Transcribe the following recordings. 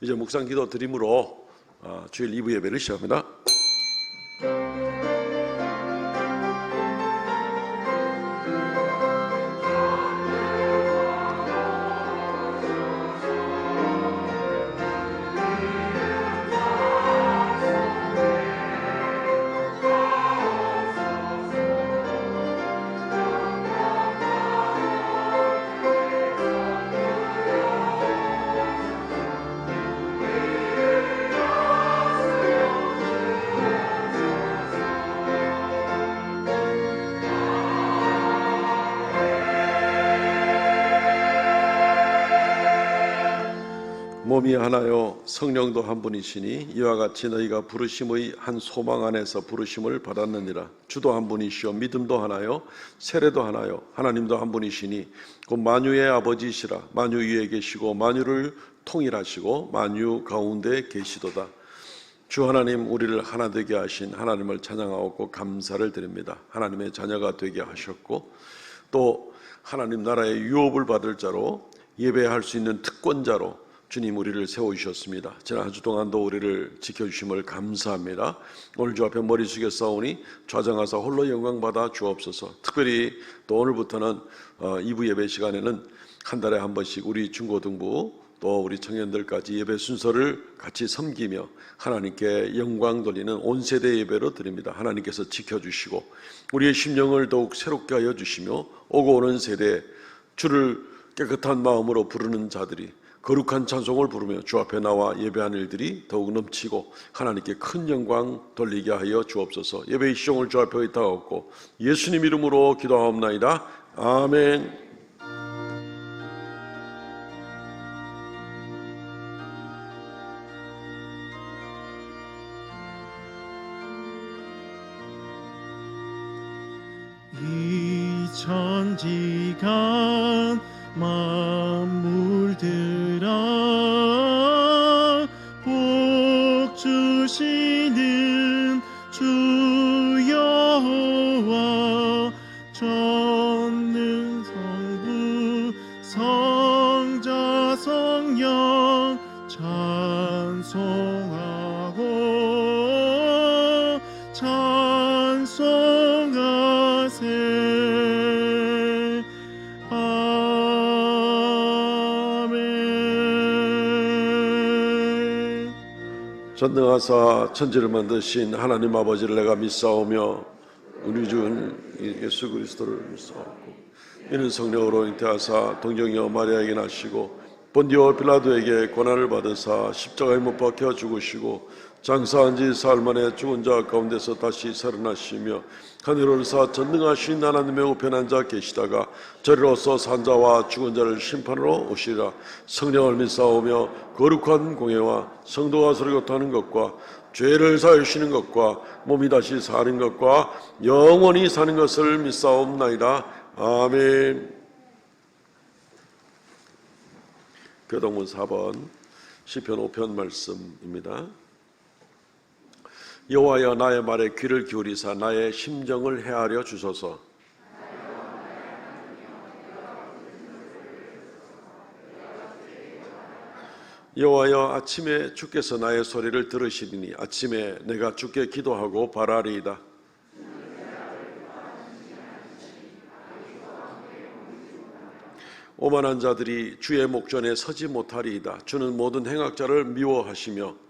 이제 묵상 기도 드림으로 주일 2부 예배를 시작합니다. 몸이 하나요 성령도 한 분이시니 이와 같이 너희가 부르심의 한 소망 안에서 부르심을 받았느니라. 주도 한 분이시요 믿음도 하나요 세례도 하나요 하나님도 한 분이시니 곧 만유의 아버지시라. 만유 위에 계시고 만유를 통일하시고 만유 가운데 계시도다. 주 하나님, 우리를 하나 되게 하신 하나님을 찬양하고 감사를 드립니다. 하나님의 자녀가 되게 하셨고 또 하나님 나라의 유업을 받을 자로 예배할 수 있는 특권자로 주님 우리를 세워주셨습니다. 지난 한 주 동안도 우리를 지켜주심을 감사합니다. 오늘 주 앞에 머리 숙여 싸우니 좌정하사 홀로 영광받아 주옵소서. 특별히 또 오늘부터는 2부 예배 시간에는 한 달에 한 번씩 우리 중고등부 또 우리 청년들까지 예배 순서를 같이 섬기며 하나님께 영광 돌리는 온 세대 예배로 드립니다. 하나님께서 지켜주시고 우리의 심령을 더욱 새롭게 하여 주시며 오고 오는 세대에 주를 깨끗한 마음으로 부르는 자들이 거룩한 찬송을 부르며 주 앞에 나와 예배하는 일들이 더욱 넘치고 하나님께 큰 영광 돌리게 하여 주옵소서. 예배의 시종을 주 앞에 의탁하옵고 예수님 이름으로 기도하옵나이다. 아멘. 이 천지간 만물들아 복 주시는 주 여호와 전능성부 성자 성령 찬송하고 찬송하세. 전능하사 천지를 만드신 하나님 아버지를 내가 믿사오며 우리 주 예수 그리스도를 믿사오고 이는 성령으로 잉태하사 동정녀 마리아에게 나시고 본디오 빌라도에게 고난을 받으사 십자가에 못 박혀 죽으시고 장사한 지 사흘 만에 죽은 자 가운데서 다시 살아나시며 하늘을 오르사 전능하신 하나님의 우편에 앉아 계시다가 저리로서 산 자와 죽은 자를 심판으로 오시리라. 성령을 믿사오며 거룩한 공예와 성도가 서로 교통하는 것과 죄를 사하시는 것과 몸이 다시 사는 것과 영원히 사는 것을 믿사옵나이다. 아멘. 교동문 4번 시편 5편 말씀입니다. 여호와여 나의 말에 귀를 기울이사 나의 심정을 헤아려 주소서. 여호와여 아침에 주께서 나의 소리를 들으시리니 아침에 내가 주께 기도하고 바라리이다. 오만한 자들이 주의 목전에 서지 못하리이다. 주는 모든 행악자를 미워하시며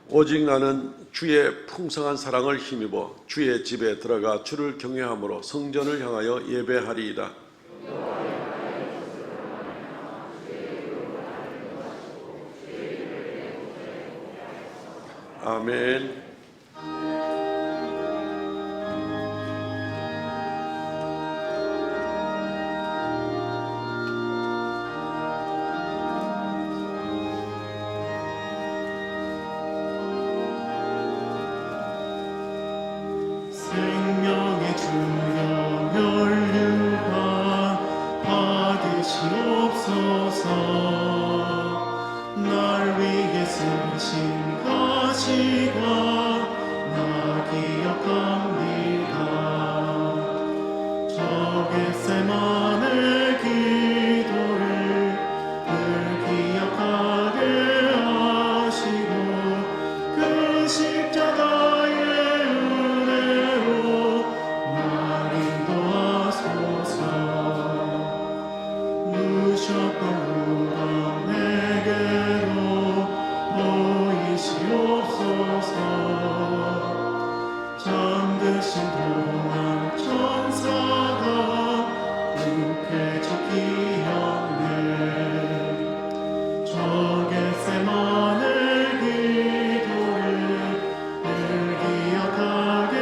오직 나는 주의 풍성한 사랑을 힘입어 주의 집에 들어가 주를 경외함으로 성전을 향하여 예배하리이다. 아멘. 생명의 주여 멸류관 받으시옵소서. 날 위해 쓰신 가시관 겟세마네 기도를 늘 기억하게 하시고 그 십자가의 은혜로 날 인도하소서. 누셨던 우정 내게로 보이시옵소서. 잠드신 동안 천사가 육해적 기억네. 저 겟세마네 기도를 늘 기억하게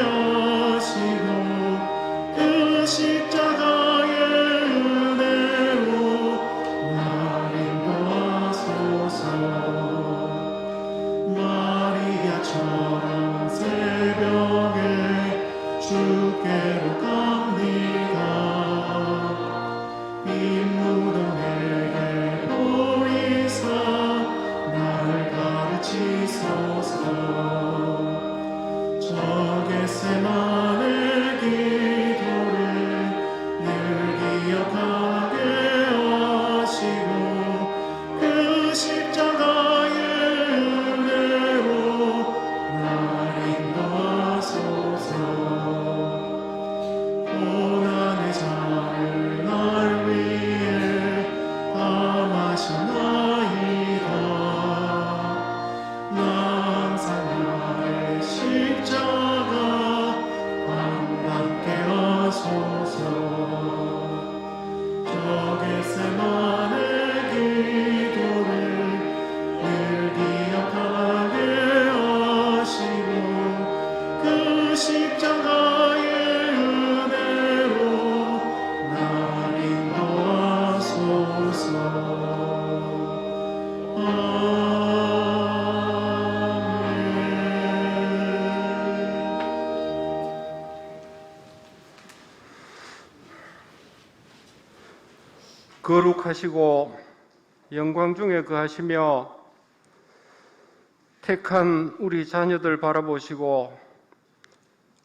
하시고 그 십자가의 은혜로 날 인도하소서. 마리아처럼 새벽에 주께로 갑니다. 빈무덤 내게 보이사 날 가르치소서. 저 겟세마네 기도를 늘 기억하게 하시고 그 십자가의 은혜로 날 인도하소서. 고난의 잔을 날 위해 담으셨나이다. 나 항상 나의 십자가 담당케 하소서. 저 겟세마네 기도를 늘 기억하게 하시고 그 십자가의 은혜로 날 인도하소서. 거룩하시고 영광 중에 거하시며 택한 우리 자녀들 바라보시고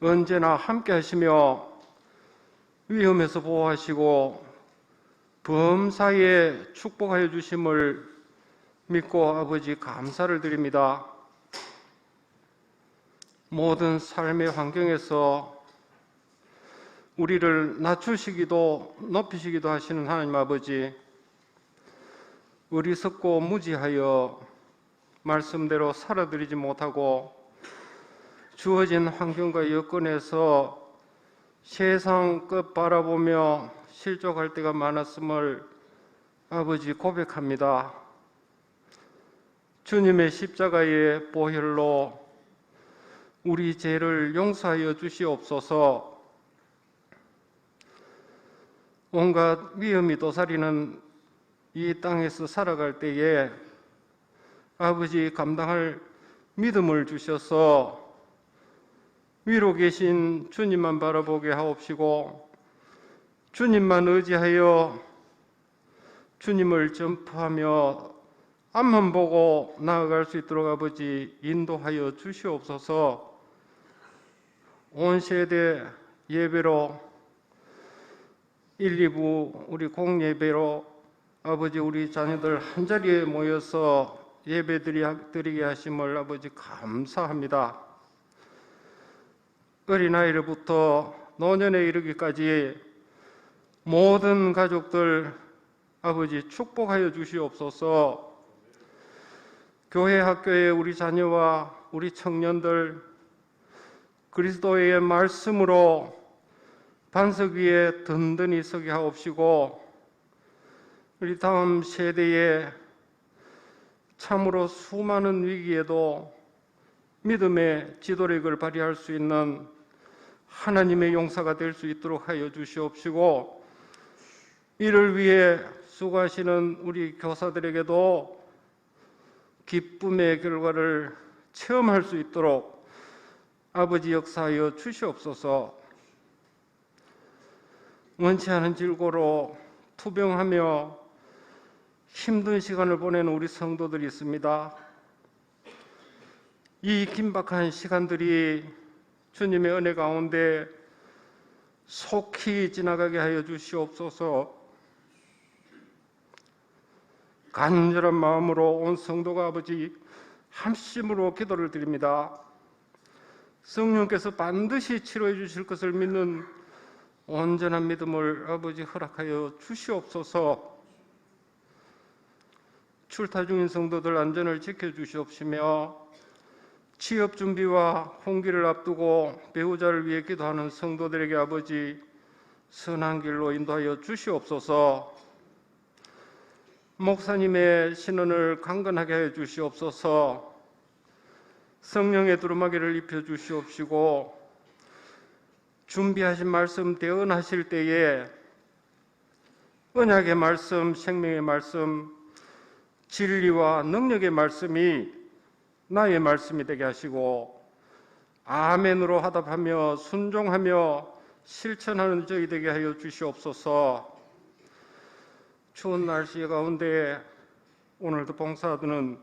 언제나 함께 하시며 위험에서 보호하시고 범사에 축복하여 주심을 믿고 아버지 감사를 드립니다. 모든 삶의 환경에서 우리를 낮추시기도 높이시기도 하시는 하나님 아버지, 어리석고 무지하여 말씀대로 살아드리지 못하고 주어진 환경과 여건에서 세상 끝 바라보며 실족할 때가 많았음을 아버지 고백합니다. 주님의 십자가의 보혈로 우리 죄를 용서하여 주시옵소서. 온갖 위험이 도사리는 이 땅에서 살아갈 때에 아버지 감당할 믿음을 주셔서 위로 계신 주님만 바라보게 하옵시고 주님만 의지하여 주님을 전파하며 앞만 보고 나아갈 수 있도록 아버지 인도하여 주시옵소서. 온 세대 예배로 1, 2부 우리 공예배로 아버지 우리 자녀들 한자리에 모여서 예배 드리게 하심을 아버지 감사합니다. 어린아이로부터 노년에 이르기까지 모든 가족들 아버지 축복하여 주시옵소서. 교회 학교에 우리 자녀와 우리 청년들 그리스도의 말씀으로 반석 위에 든든히 서게 하옵시고 우리 다음 세대에 참으로 수많은 위기에도 믿음의 지도력을 발휘할 수 있는 하나님의 용사가 될 수 있도록 하여 주시옵시고 이를 위해 수고하시는 우리 교사들에게도 기쁨의 결과를 체험할 수 있도록 아버지 역사하여 주시옵소서. 원치 않은 질고로 투병하며 힘든 시간을 보내는 우리 성도들이 있습니다. 이 긴박한 시간들이 주님의 은혜 가운데 속히 지나가게 하여 주시옵소서. 간절한 마음으로 온 성도가 아버지 함심으로 기도를 드립니다. 성령께서 반드시 치료해 주실 것을 믿는 온전한 믿음을 아버지 허락하여 주시옵소서. 출타 중인 성도들 안전을 지켜주시옵시며 취업 준비와 혼기를 앞두고 배우자를 위해 기도하는 성도들에게 아버지 선한 길로 인도하여 주시옵소서. 목사님의 신원을 강건하게 하여 주시옵소서. 성령의 두루마기를 입혀 주시옵시고 준비하신 말씀 대언하실 때에 언약의 말씀, 생명의 말씀, 진리와 능력의 말씀이 나의 말씀이 되게 하시고 아멘으로 화답하며 순종하며 실천하는 저희 되게 하여 주시옵소서. 추운 날씨 가운데 오늘도 봉사하는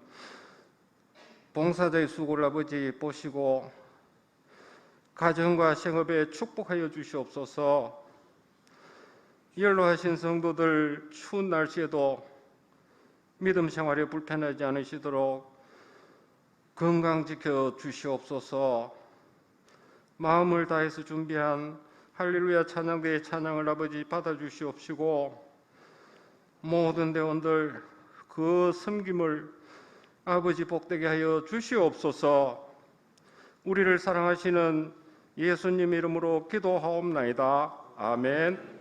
봉사자의 수고를 아버지 보시고 가정과 생업에 축복하여 주시옵소서. 연로하신 성도들 추운 날씨에도 믿음 생활에 불편하지 않으시도록 건강 지켜 주시옵소서. 마음을 다해서 준비한 할렐루야 찬양대의 찬양을 아버지 받아 주시옵시고 모든 대원들 그 섬김을 아버지 복되게 하여 주시옵소서. 우리를 사랑하시는 예수님 이름으로 기도하옵나이다. 아멘.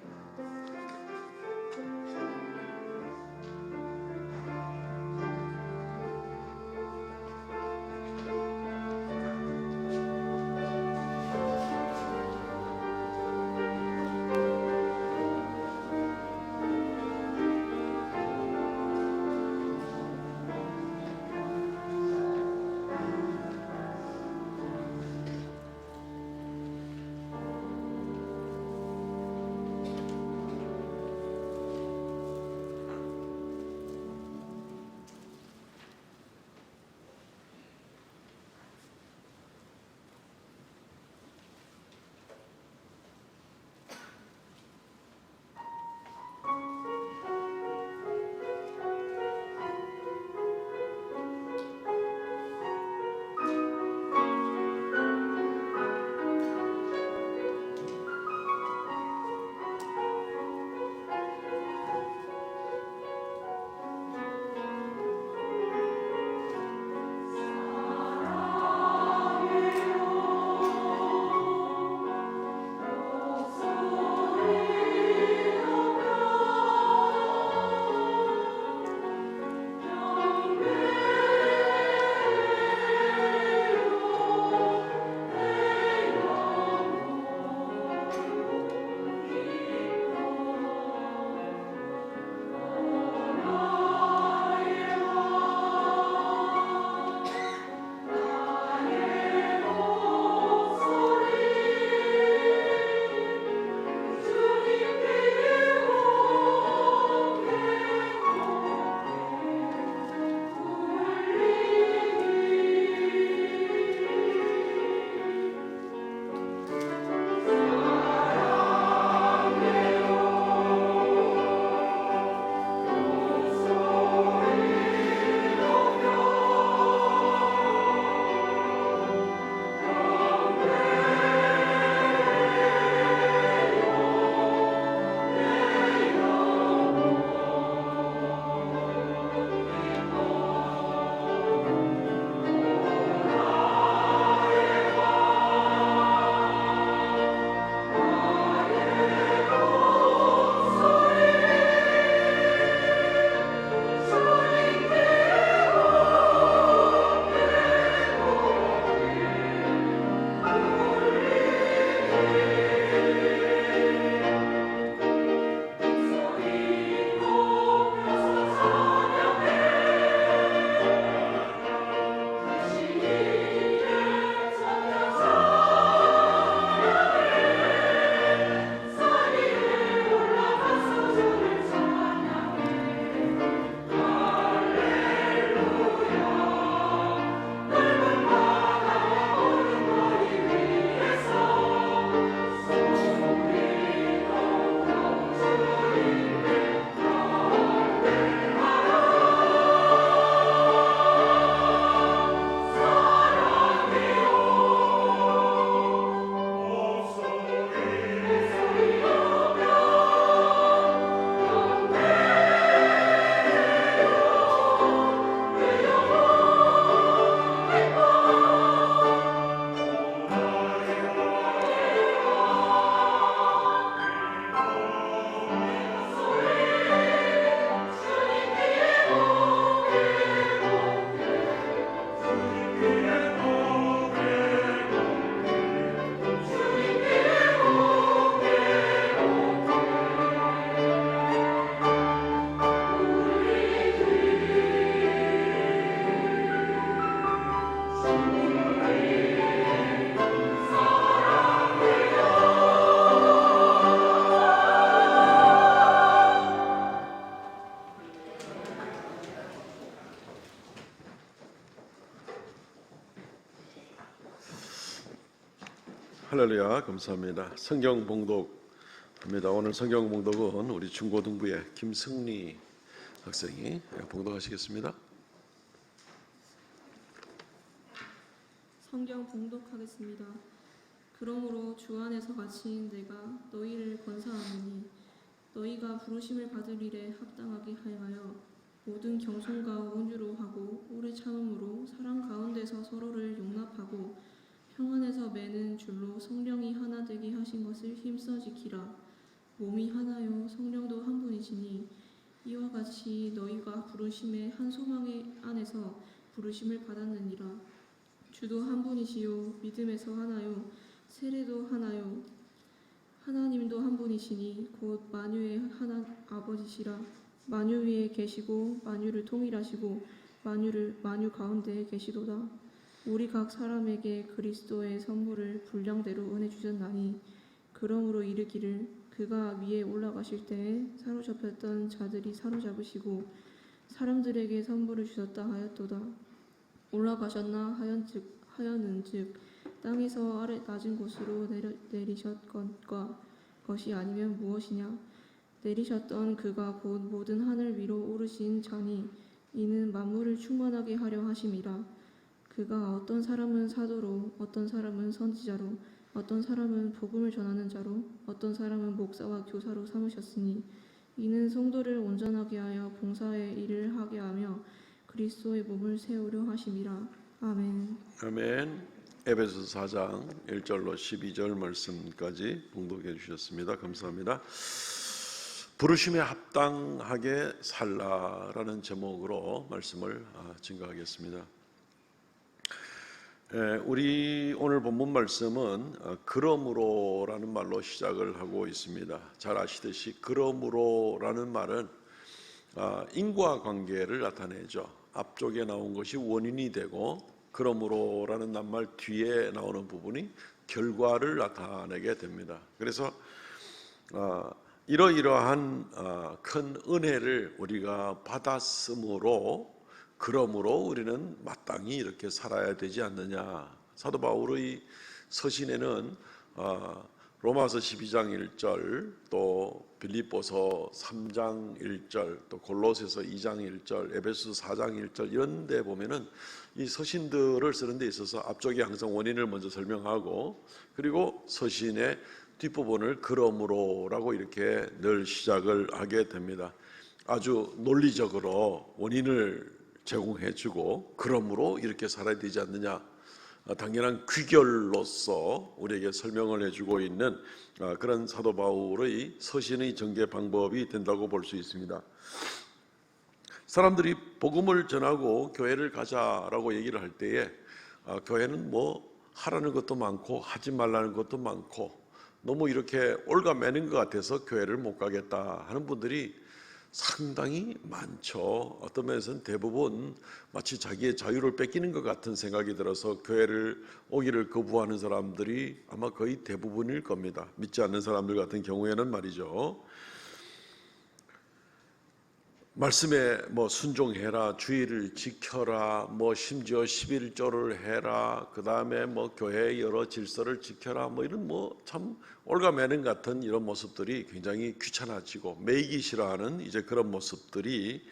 할렐루야, 감사합니다. 성경 봉독합니다. 오늘 성경 봉독은 우리 중고등부의 김승리 학생이 봉독하시겠습니다. 성경 봉독하겠습니다. 그러므로 주 안에서 갇힌 내가 너희를 권사하노니 너희가 부르심을 받을 일에 합당하게 하여 모든 겸손과 온유로 하고 오래 참음으로 사랑 가운데서 서로를 용납하고 평안에서 매는 줄로 성령이 하나 되게 하신 것을 힘써 지키라. 몸이 하나요 성령도 한 분이시니 이와 같이 너희가 부르심의 한 소망의 안에서 부르심을 받았느니라. 주도 한 분이시요 믿음에서 하나요 세례도 하나요 하나님도 한 분이시니 곧 만유의 하나 아버지시라. 만유 위에 계시고 만유를 통일하시고 만유 가운데 계시도다. 우리 각 사람에게 그리스도의 선물을 분량대로 은혜 주셨나니 그러므로 이르기를 그가 위에 올라가실 때에 사로잡혔던 자들이 사로잡으시고 사람들에게 선물을 주셨다 하였도다. 올라가셨나 하였는즉 땅에서 아래 낮은 곳으로 내리셨건과 것이 아니면 무엇이냐. 내리셨던 그가 곧 모든 하늘 위로 오르신 자니 이는 만물을 충만하게 하려 하심이라. 그가 어떤 사람은 사도로 어떤 사람은 선지자로 어떤 사람은 복음을 전하는 자로 어떤 사람은 목사와 교사로 삼으셨으니 이는 성도를 온전하게 하여 봉사의 일을 하게 하며 그리스도의 몸을 세우려 하심이라. 아멘. 아멘. 에베소서 4장 1절로 12절 말씀까지 봉독해 주셨습니다. 감사합니다. 부르심에 합당하게 살라라는 제목으로 말씀을 증거하겠습니다. 우리 오늘 본문 말씀은 그러므로라는 말로 시작을 하고 있습니다. 잘 아시듯이 그러므로라는 말은 인과관계를 나타내죠. 앞쪽에 나온 것이 원인이 되고 그러므로라는 낱말 뒤에 나오는 부분이 결과를 나타내게 됩니다. 그래서 이러이러한 큰 은혜를 우리가 받았으므로 그러므로 우리는 마땅히 이렇게 살아야 되지 않느냐. 사도 바울의 서신에는 로마서 12장 1절, 또 빌립보서 3장 1절, 또 골로새서 2장 1절, 에베소서 4장 1절 이런 데 보면은 이 서신들을 쓰는 데 있어서 앞쪽에 항상 원인을 먼저 설명하고 그리고 서신의 뒷부분을 그러므로라고 이렇게 늘 시작을 하게 됩니다. 아주 논리적으로 원인을 제공해주고 그러므로 이렇게 살아야 되지 않느냐, 당연한 귀결로서 우리에게 설명을 해주고 있는 그런 사도 바울의 서신의 전개 방법이 된다고 볼 수 있습니다. 사람들이 복음을 전하고 교회를 가자라고 얘기를 할 때에 교회는 뭐 하라는 것도 많고 하지 말라는 것도 많고 너무 이렇게 올가매는 것 같아서 교회를 못 가겠다 하는 분들이 상당히 많죠. 어떤 면에서는 대부분 마치 자기의 자유를 뺏기는 것 같은 생각이 들어서 교회를 오기를 거부하는 사람들이 아마 거의 대부분일 겁니다. 믿지 않는 사람들 같은 경우에는 말이죠. 말씀에 뭐 순종해라, 주의를 지켜라, 뭐 심지어 11조를 해라, 그 다음에 뭐 교회의 여러 질서를 지켜라, 뭐 이런 뭐 참 올가매는 같은 이런 모습들이 굉장히 귀찮아지고 매이기 싫어하는 이제 그런 모습들이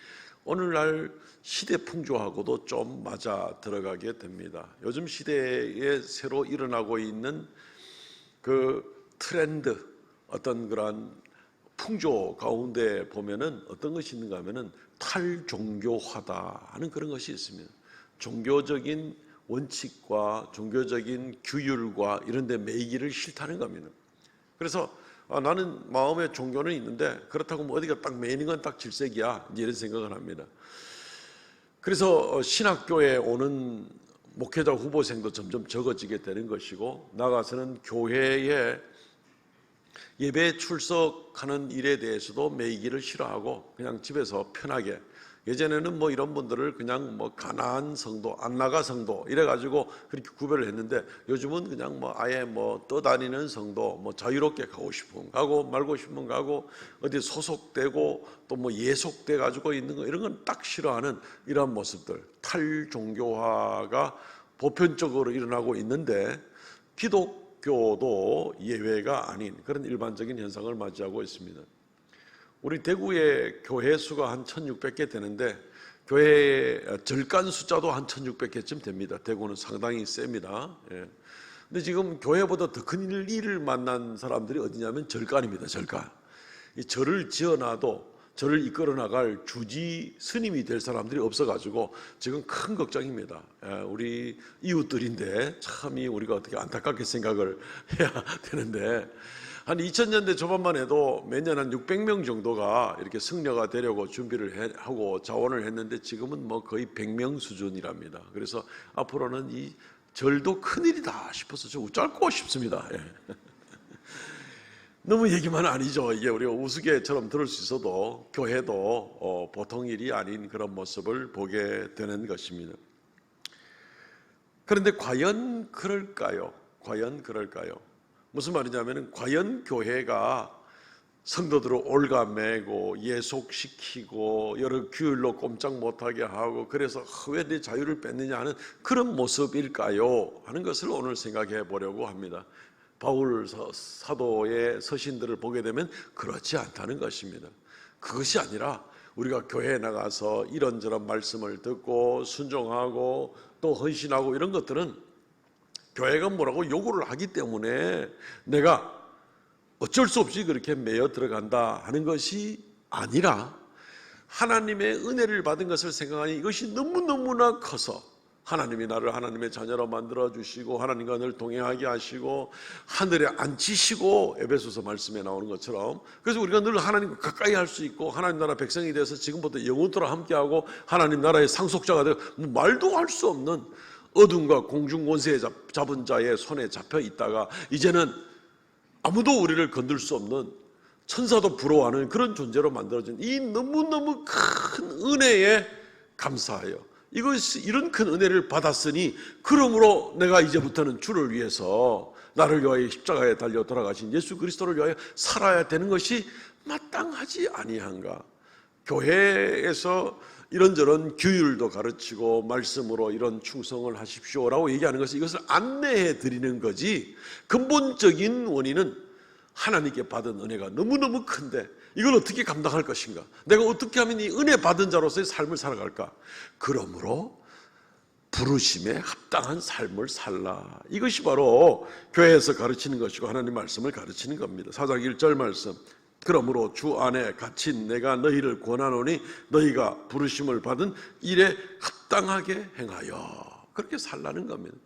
오늘날 시대 풍조하고도 좀 맞아 들어가게 됩니다. 요즘 시대에 새로 일어나고 있는 그 트렌드, 어떤 그런 풍조 가운데 보면은 어떤 것이 있는가 하면은 탈종교화다 하는 그런 것이 있습니다. 종교적인 원칙과 종교적인 규율과 이런 데 매이기를 싫다는 겁니다. 그래서 나는 마음에 종교는 있는데 그렇다고 뭐 어디가 딱 매이는 건 딱 질색이야, 이런 생각을 합니다. 그래서 신학교에 오는 목회자 후보생도 점점 적어지게 되는 것이고 나가서는 교회에 예배에 출석하는 일에 대해서도 매이기를 싫어하고 그냥 집에서 편하게, 예전에는 뭐 이런 분들을 그냥 뭐 가나안 성도, 안나가 성도 이래가지고 그렇게 구별을 했는데 요즘은 그냥 뭐 아예 뭐 떠다니는 성도, 뭐 자유롭게 가고 싶으면 가고 말고 싶으면 가고 어디 소속되고 또 뭐 예속돼 가지고 있는 거 이런 건 딱 싫어하는 이런 모습들, 탈종교화가 보편적으로 일어나고 있는데 비록 기독교도 예외가 아닌 그런 일반적인 현상을 맞이하고 있습니다. 우리 대구의 교회 수가 한 1600개 되는데 교회 절간 숫자도 한 1600개쯤 됩니다. 대구는 상당히 셉니다. 예. 근데 지금 교회보다 더 큰 일을 만난 사람들이 어디냐면 절간입니다. 절간. 이 절을 지어놔도 절을 이끌어 나갈 주지 스님이 될 사람들이 없어가지고 지금 큰 걱정입니다. 우리 이웃들인데 참 우리가 어떻게 안타깝게 생각을 해야 되는데 한 2000년대 초반만 해도 매년 한 600명 정도가 이렇게 승려가 되려고 준비를 하고 자원을 했는데 지금은 뭐 거의 100명 수준이랍니다. 그래서 앞으로는 이 절도 큰일이다 싶어서 좀 짧고 싶습니다. 예. 너무 얘기만 아니죠. 이게 우리가 우스개처럼 들을 수 있어도 교회도 보통 일이 아닌 그런 모습을 보게 되는 것입니다. 그런데 과연 그럴까요? 과연 그럴까요? 무슨 말이냐면 과연 교회가 성도들을 올가매고 예속시키고 여러 규율로 꼼짝 못하게 하고 그래서 왜 내 자유를 뺏느냐 하는 그런 모습일까요? 하는 것을 오늘 생각해 보려고 합니다. 바울 사도의 서신들을 보게 되면 그렇지 않다는 것입니다. 그것이 아니라 우리가 교회에 나가서 이런저런 말씀을 듣고 순종하고 또 헌신하고 이런 것들은 교회가 뭐라고 요구를 하기 때문에 내가 어쩔 수 없이 그렇게 매여 들어간다 하는 것이 아니라 하나님의 은혜를 받은 것을 생각하니 이것이 너무너무나 커서 하나님이 나를 하나님의 자녀로 만들어주시고 하나님과 늘 동행하게 하시고 하늘에 앉히시고 에베소서 말씀에 나오는 것처럼 그래서 우리가 늘 하나님과 가까이 할 수 있고 하나님 나라 백성이 되어서 지금부터 영원토록 함께하고 하나님 나라의 상속자가 되어 말도 할 수 없는 어둠과 공중 권세에 잡은 자의 손에 잡혀 있다가 이제는 아무도 우리를 건들 수 없는 천사도 부러워하는 그런 존재로 만들어진 이 너무너무 큰 은혜에 감사하여 이런 큰 은혜를 받았으니 그러므로 내가 이제부터는 주를 위해서 나를 위하여 십자가에 달려 돌아가신 예수 그리스도를 위하여 살아야 되는 것이 마땅하지 아니한가. 교회에서 이런저런 규율도 가르치고 말씀으로 이런 충성을 하십시오라고 얘기하는 것은 이것을 안내해 드리는 거지 근본적인 원인은 하나님께 받은 은혜가 너무너무 큰데 이걸 어떻게 감당할 것인가? 내가 어떻게 하면 이 은혜 받은 자로서의 삶을 살아갈까? 그러므로 부르심에 합당한 삶을 살라. 이것이 바로 교회에서 가르치는 것이고 하나님 말씀을 가르치는 겁니다. 4장 1절 말씀. 그러므로 주 안에 갇힌 내가 너희를 권하노니 너희가 부르심을 받은 일에 합당하게 행하여. 그렇게 살라는 겁니다.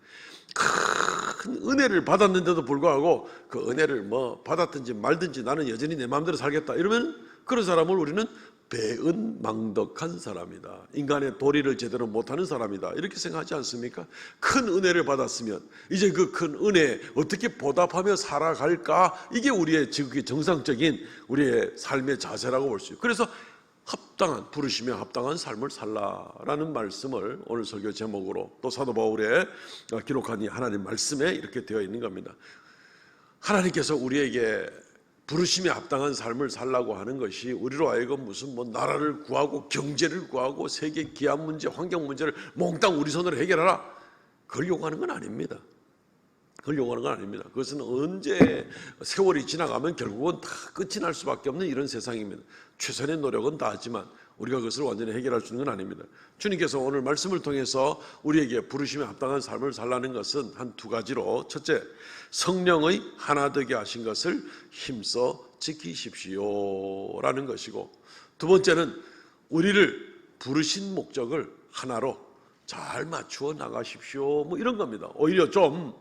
큰 은혜를 받았는데도 불구하고 그 은혜를 받았든지 말든지 나는 여전히 내 마음대로 살겠다 이러면 그런 사람을 우리는 배은망덕한 사람이다. 인간의 도리를 제대로 못하는 사람이다. 이렇게 생각하지 않습니까? 큰 은혜를 받았으면 이제 그 큰 은혜에 어떻게 보답하며 살아갈까? 이게 우리의 지극히 정상적인 우리의 삶의 자세라고 볼 수 있어요. 그래서 합당한 부르심에 합당한 삶을 살라라는 말씀을 오늘 설교 제목으로 또 사도 바울의 기록한 이 하나님 말씀에 이렇게 되어 있는 겁니다. 하나님께서 우리에게 부르심에 합당한 삶을 살라고 하는 것이 우리로 하여금 무슨 나라를 구하고 경제를 구하고 세계 기업 문제, 환경 문제를 몽땅 우리 손으로 해결하라. 그걸 요구하는 건 아닙니다. 그걸 요구하는 건 아닙니다. 그것은 언제 세월이 지나가면 결국은 다 끝이 날 수밖에 없는 이런 세상입니다. 최선의 노력은 다 하지만 우리가 그것을 완전히 해결할 수 있는 건 아닙니다. 주님께서 오늘 말씀을 통해서 우리에게 부르심에 합당한 삶을 살라는 것은 한 두 가지로 첫째, 성령의 하나 되게 하신 것을 힘써 지키십시오라는 것이고 두 번째는 우리를 부르신 목적을 하나로 잘 맞추어 나가십시오 이런 겁니다. 오히려 좀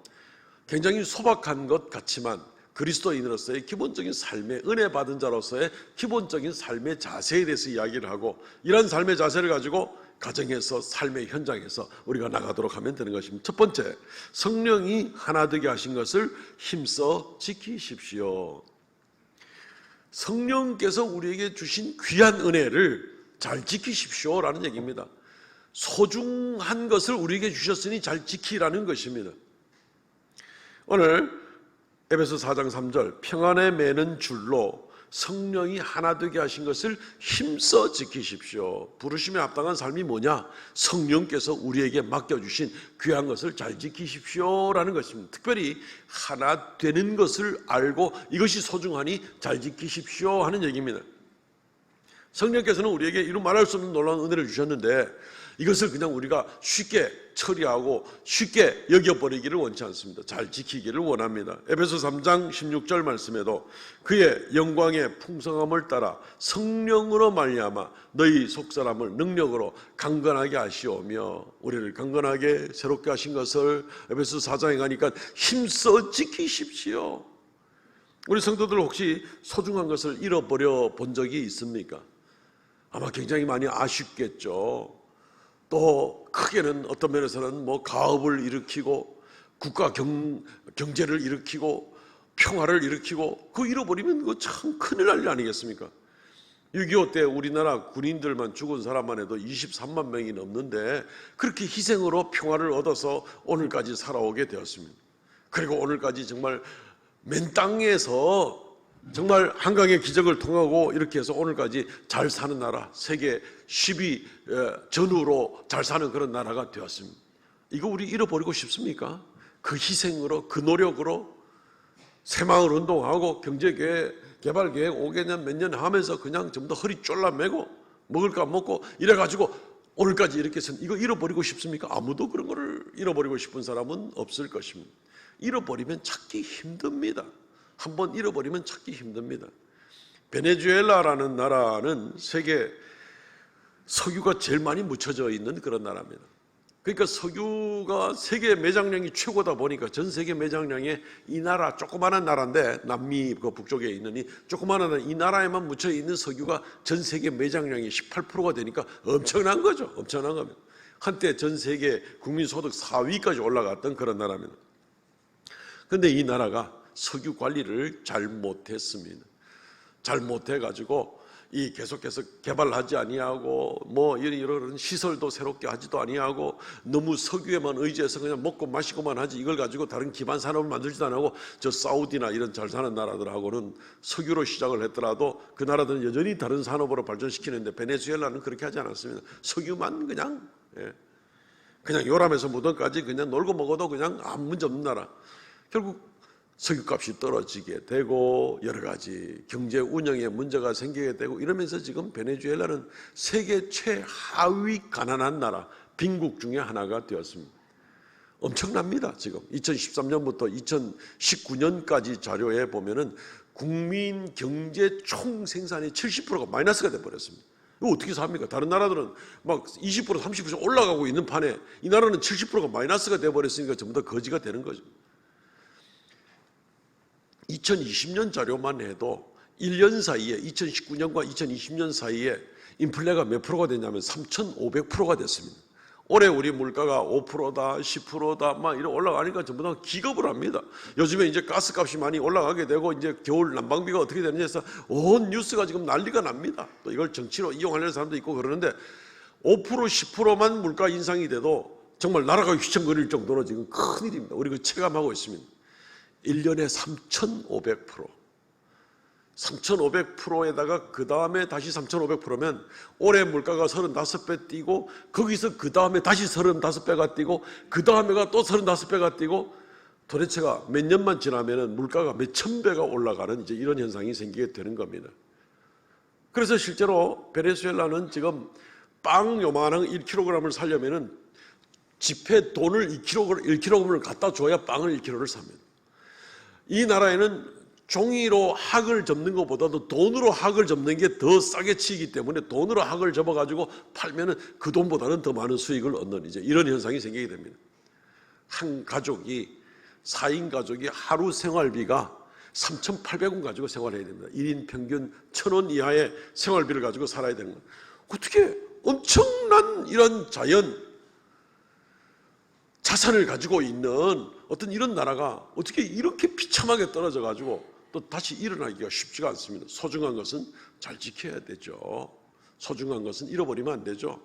굉장히 소박한 것 같지만 그리스도인으로서의 기본적인 삶의 은혜 받은 자로서의 기본적인 삶의 자세에 대해서 이야기를 하고 이런 삶의 자세를 가지고 가정에서 삶의 현장에서 우리가 나가도록 하면 되는 것입니다. 첫 번째, 성령이 하나 되게 하신 것을 힘써 지키십시오. 성령께서 우리에게 주신 귀한 은혜를 잘 지키십시오라는 얘기입니다. 소중한 것을 우리에게 주셨으니 잘 지키라는 것입니다. 오늘 에베소 4장 3절 평안에 매는 줄로 성령이 하나 되게 하신 것을 힘써 지키십시오. 부르심에 합당한 삶이 뭐냐? 성령께서 우리에게 맡겨주신 귀한 것을 잘 지키십시오라는 것입니다. 특별히 하나 되는 것을 알고 이것이 소중하니 잘 지키십시오 하는 얘기입니다. 성령께서는 우리에게 이루 말할 수 없는 놀라운 은혜를 주셨는데 이것을 그냥 우리가 쉽게 처리하고 쉽게 여겨버리기를 원치 않습니다. 잘 지키기를 원합니다. 에베소 3장 16절 말씀에도 그의 영광의 풍성함을 따라 성령으로 말미암아 너희 속사람을 능력으로 강건하게 하시오며, 우리를 강건하게 새롭게 하신 것을 에베소 4장에 가니까 힘써 지키십시오. 우리 성도들 혹시 소중한 것을 잃어버려 본 적이 있습니까? 아마 굉장히 많이 아쉽겠죠. 또 크게는 어떤 면에서는 뭐 가업을 일으키고 국가 경제를 일으키고 평화를 일으키고 그거 잃어버리면 그거 참 큰일 날 일 아니겠습니까? 6.25 때 우리나라 군인들만 죽은 사람만 해도 23만 명이 넘는데 그렇게 희생으로 평화를 얻어서 오늘까지 살아오게 되었습니다. 그리고 오늘까지 정말 맨 땅에서 정말 한강의 기적을 통하고 이렇게 해서 오늘까지 잘 사는 나라, 세계 10위 전후로 잘 사는 그런 나라가 되었습니다. 이거 우리 잃어버리고 싶습니까? 그 희생으로, 그 노력으로 새마을 운동하고 경제계획, 개발계획 5개년 몇 년 하면서 그냥 전부 다 허리 쫄라매고 먹을 거 먹고 이래가지고 오늘까지 이렇게 해서 이거 잃어버리고 싶습니까? 아무도 그런 거를 잃어버리고 싶은 사람은 없을 것입니다. 잃어버리면 찾기 힘듭니다. 한번 잃어버리면 찾기 힘듭니다. 베네수엘라라는 나라는 세계 석유가 제일 많이 묻혀져 있는 그런 나라입니다. 그러니까 석유가 세계 매장량이 최고다 보니까 전 세계 매장량에 이 나라 조그마한 나라인데 남미 그 북쪽에 있는 이 조그마한 이 나라에만 묻혀 있는 석유가 전 세계 매장량이 18%가 되니까 엄청난 거죠. 엄청난 겁니다. 한때 전 세계 국민 소득 4위까지 올라갔던 그런 나라입니다. 그런데 이 나라가 석유 관리를 잘 못했습니다. 잘 못해가지고 이 계속해서 개발하지 아니하고 뭐 이런 시설도 새롭게 하지도 아니하고 너무 석유에만 의지해서 그냥 먹고 마시고만 하지 이걸 가지고 다른 기반 산업을 만들지도 않고 저 사우디나 이런 잘 사는 나라들하고는 석유로 시작을 했더라도 그 나라들은 여전히 다른 산업으로 발전시키는데 베네수엘라는 그렇게 하지 않았습니다. 석유만 그냥 요람에서 무덤까지 그냥 놀고 먹어도 그냥 아무 문제 없는 나라. 결국 석유값이 떨어지게 되고 여러 가지 경제 운영에 문제가 생기게 되고 이러면서 지금 베네수엘라는 세계 최하위 가난한 나라, 빈국 중에 하나가 되었습니다. 엄청납니다. 지금 2013년부터 2019년까지 자료에 보면은 국민 경제 총 생산의 70%가 마이너스가 돼버렸습니다. 이거 어떻게 삽니까? 다른 나라들은 막 20%, 30% 올라가고 있는 판에 이 나라는 70%가 마이너스가 돼버렸으니까 전부 다 거지가 되는 거죠. 2020년 자료만 해도 1년 사이에 2019년과 2020년 사이에 인플레가 몇 프로가 됐냐면 3,500%가 됐습니다. 올해 우리 물가가 5%다 10%다 막 이렇게 올라가니까 전부 다 기겁을 합니다. 요즘에 이제 가스값이 많이 올라가게 되고 이제 겨울 난방비가 어떻게 되는지 해서 온 뉴스가 지금 난리가 납니다. 또 이걸 정치로 이용하려는 사람도 있고 그러는데 5% 10%만 물가 인상이 돼도 정말 나라가 휘청거릴 정도로 지금 큰일입니다. 우리 그 체감하고 있습니다. 1년에 3,500%. 3,500%에다가 그 다음에 다시 3,500%면 올해 물가가 35배 뛰고 거기서 그 다음에 다시 35배가 뛰고 그 다음에가 또 35배가 뛰고 도대체가 몇 년만 지나면 물가가 몇천 배가 올라가는 이제 이런 현상이 생기게 되는 겁니다. 그래서 실제로 베네수엘라는 지금 빵 요만한 1kg을 사려면은 지폐 돈을 1kg을 갖다 줘야 빵을 1kg를 삽니다. 이 나라에는 종이로 학을 접는 것보다도 돈으로 학을 접는 게 더 싸게 치기 때문에 돈으로 학을 접어가지고 팔면은 그 돈보다는 더 많은 수익을 얻는 이제 이런 현상이 생기게 됩니다. 한 가족이 4인 가족이 하루 생활비가 3,800원 가지고 생활해야 됩니다. 1인 평균 1,000원 이하의 생활비를 가지고 살아야 되는 거예요. 어떻게 엄청난 이런 자산을 가지고 있는 어떤 이런 나라가 어떻게 이렇게 비참하게 떨어져 가지고 또 다시 일어나기가 쉽지가 않습니다. 소중한 것은 잘 지켜야 되죠. 소중한 것은 잃어버리면 안 되죠.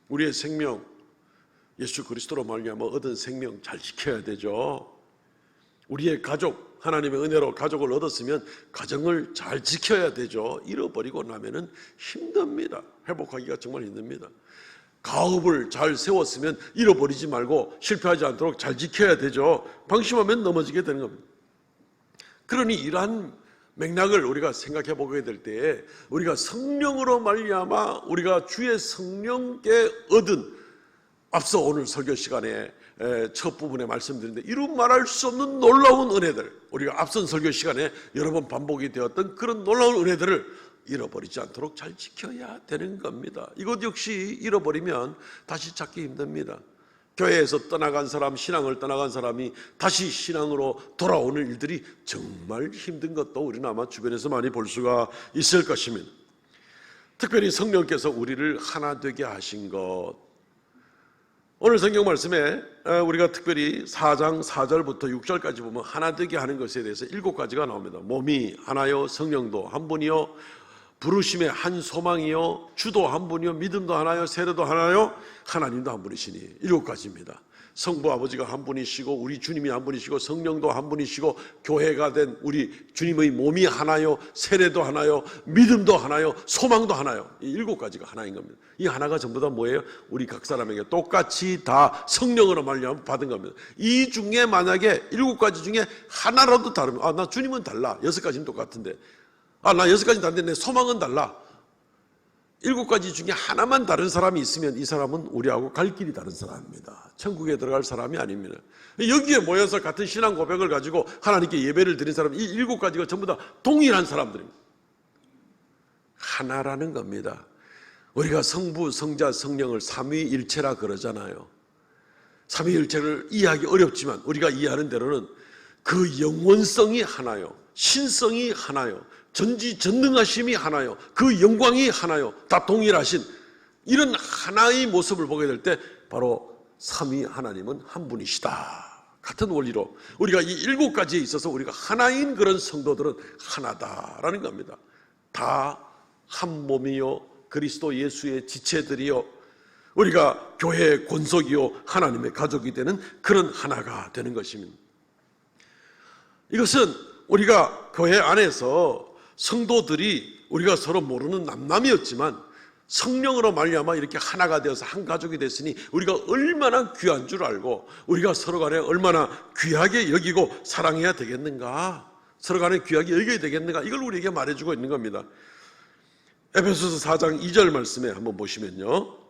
우리의 생명, 예수 그리스도로 말미암아 얻은 생명 잘 지켜야 되죠. 우리의 가족, 하나님의 은혜로 가족을 얻었으면 가정을 잘 지켜야 되죠. 잃어버리고 나면은 힘듭니다. 회복하기가 정말 힘듭니다. 가업을 잘 세웠으면 잃어버리지 말고 실패하지 않도록 잘 지켜야 되죠. 방심하면 넘어지게 되는 겁니다. 그러니 이러한 맥락을 우리가 생각해 보게 될 때에 우리가 성령으로 말미암아 우리가 주의 성령께 얻은, 앞서 오늘 설교 시간에 첫 부분에 말씀드렸는데 이루 말할 수 없는 놀라운 은혜들, 우리가 앞선 설교 시간에 여러 번 반복이 되었던 그런 놀라운 은혜들을 잃어버리지 않도록 잘 지켜야 되는 겁니다. 이것 역시 잃어버리면 다시 찾기 힘듭니다. 교회에서 떠나간 사람, 신앙을 떠나간 사람이 다시 신앙으로 돌아오는 일들이 정말 힘든 것도 우리는 아마 주변에서 많이 볼 수가 있을 것입니다. 특별히 성령께서 우리를 하나 되게 하신 것, 오늘 성경 말씀에 우리가 특별히 4장 4절부터 6절까지 보면 하나 되게 하는 것에 대해서 7가지가 나옵니다. 몸이 하나요, 성령도 한 분이요, 부르심의 한 소망이요, 주도 한 분이요, 믿음도 하나요, 세례도 하나요, 하나님도 한 분이시니. 7가지입니다. 성부 아버지가 한 분이시고 우리 주님이 한 분이시고 성령도 한 분이시고 교회가 된 우리 주님의 몸이 하나요, 세례도 하나요, 믿음도 하나요, 소망도 하나요. 이 7가지가 하나인 겁니다. 이 하나가 전부 다 뭐예요? 우리 각 사람에게 똑같이 다 성령으로 말미암아 받은 겁니다. 이 중에 만약에 7가지 중에 하나라도 다르면, 나 주님은 달라, 6가지는 똑같은데, 나 6가지는 다른데 내 소망은 달라, 7가지 중에 하나만 다른 사람이 있으면 이 사람은 우리하고 갈 길이 다른 사람입니다. 천국에 들어갈 사람이 아닙니다. 여기에 모여서 같은 신앙 고백을 가지고 하나님께 예배를 드린 사람, 이 7가지가 전부 다 동일한 사람들입니다. 하나라는 겁니다. 우리가 성부, 성자, 성령을 삼위일체라 그러잖아요. 삼위일체를 이해하기 어렵지만 우리가 이해하는 대로는 그 영원성이 하나요, 신성이 하나요, 전지전능하심이 하나요, 그 영광이 하나요, 다 동일하신 이런 하나의 모습을 보게 될 때 바로 삼위 하나님은 한 분이시다. 같은 원리로 우리가 이 7가지에 있어서 우리가 하나인 그런 성도들은 하나다라는 겁니다. 다 한 몸이요, 그리스도 예수의 지체들이요, 우리가 교회의 권속이요, 하나님의 가족이 되는 그런 하나가 되는 것입니다. 이것은 우리가 교회 안에서 성도들이 우리가 서로 모르는 남남이었지만 성령으로 말미암아 이렇게 하나가 되어서 한 가족이 됐으니 우리가 얼마나 귀한 줄 알고 우리가 서로 간에 얼마나 귀하게 여기고 사랑해야 되겠는가, 서로 간에 귀하게 여겨야 되겠는가, 이걸 우리에게 말해주고 있는 겁니다. 에베소서 4장 2절 말씀에 한번 보시면요,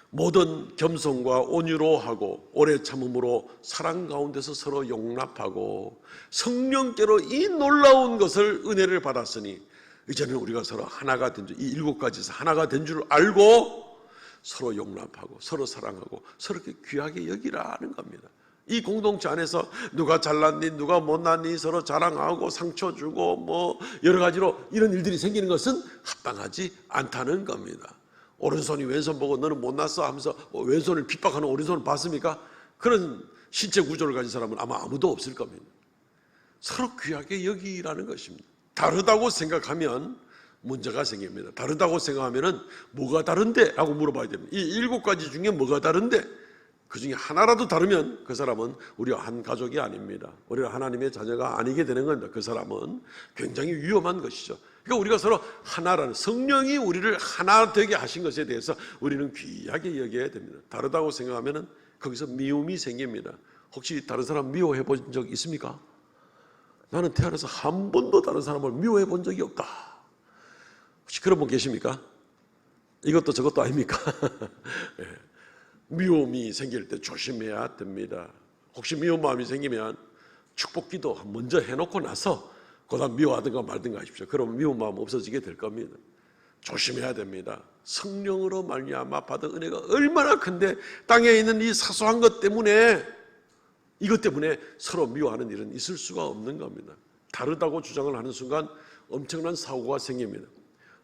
모든 겸손과 온유로 하고 오래 참음으로 사랑 가운데서 서로 용납하고 성령께로 이 놀라운 것을 은혜를 받았으니 이제는 우리가 서로 하나가 된 줄, 이 7가지에서 하나가 된 줄 알고 서로 용납하고 서로 사랑하고 서로 이렇게 귀하게 여기라는 겁니다. 이 공동체 안에서 누가 잘났니, 누가 못났니 서로 자랑하고 상처 주고 뭐 여러 가지로 이런 일들이 생기는 것은 합당하지 않다는 겁니다. 오른손이 왼손 보고 너는 못났어 하면서 왼손을 핍박하는 오른손을 봤습니까? 그런 신체 구조를 가진 사람은 아마 아무도 없을 겁니다. 서로 귀하게 여기라는 것입니다. 다르다고 생각하면 문제가 생깁니다. 다르다고 생각하면 뭐가 다른데? 라고 물어봐야 됩니다. 이 7가지 중에 뭐가 다른데? 그 중에 하나라도 다르면 그 사람은 우리와 한 가족이 아닙니다. 우리가 하나님의 자녀가 아니게 되는 겁니다. 그 사람은 굉장히 위험한 것이죠. 그러니까 우리가 서로 하나라는, 성령이 우리를 하나 되게 하신 것에 대해서 우리는 귀하게 여겨야 됩니다. 다르다고 생각하면 거기서 미움이 생깁니다. 혹시 다른 사람 미워해 본 적 있습니까? 나는 태어나서 한 번도 다른 사람을 미워해 본 적이 없다. 혹시 그런 분 계십니까? 이것도 저것도 아닙니까? 네. 미움이 생길 때 조심해야 됩니다. 혹시 미운 마음이 생기면 축복기도 먼저 해놓고 나서 그다음 미워하든가 말든가 하십시오. 그러면 미운 마음 없어지게 될 겁니다. 조심해야 됩니다. 성령으로 말미암아 받은 은혜가 얼마나 큰데 땅에 있는 이 사소한 것 때문에, 이것 때문에 서로 미워하는 일은 있을 수가 없는 겁니다. 다르다고 주장을 하는 순간 엄청난 사고가 생깁니다.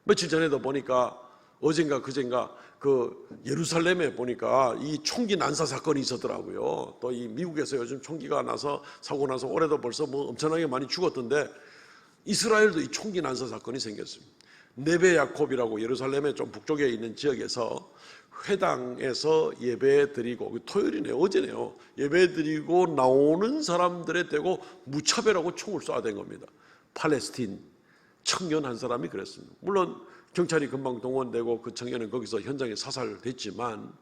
며칠 전에도 보니까 어젠가 그젠가 그 예루살렘에 보니까 이 총기 난사 사건이 있었더라고요. 또 이 미국에서 요즘 총기가 나서 사고 나서 올해도 벌써 뭐 엄청나게 많이 죽었던데, 이스라엘도 이 총기 난사 사건이 생겼습니다. 네베 야콥이라고 예루살렘의 좀 북쪽에 있는 지역에서 회당에서 예배드리고, 토요일이네요, 어제네요, 예배드리고 나오는 사람들에 대고 무차별하고 총을 쏴댄 겁니다. 팔레스틴 청년 한 사람이 그랬습니다. 물론 경찰이 금방 동원되고 그 청년은 거기서 현장에 사살됐지만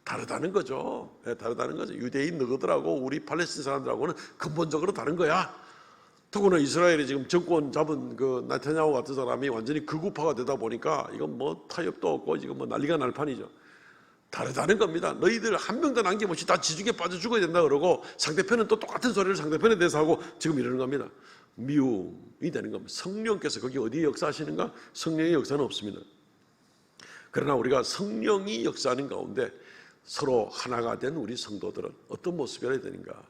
다르다는 거죠. 네, 다르다는 거죠. 유대인 너희들하고 우리 팔레스틴 사람들하고는 근본적으로 다른 거야. 더구나 이스라엘이 지금 정권 잡은 그 나타냐후 같은 사람이 완전히 극우파가 되다 보니까 이건 뭐 타협도 없고 지금 뭐 난리가 날 판이죠. 다르다는 겁니다. 너희들 한 명도 남김없이 다 지중해 빠져 죽어야 된다 그러고 상대편은 또 똑같은 소리를 상대편에 대해서 하고 지금 이러는 겁니다. 미움이 되는 겁니다. 성령께서 거기 어디에 역사하시는가? 성령의 역사는 없습니다. 그러나 우리가 성령이 역사하는 가운데 서로 하나가 된 우리 성도들은 어떤 모습이어야 되는가?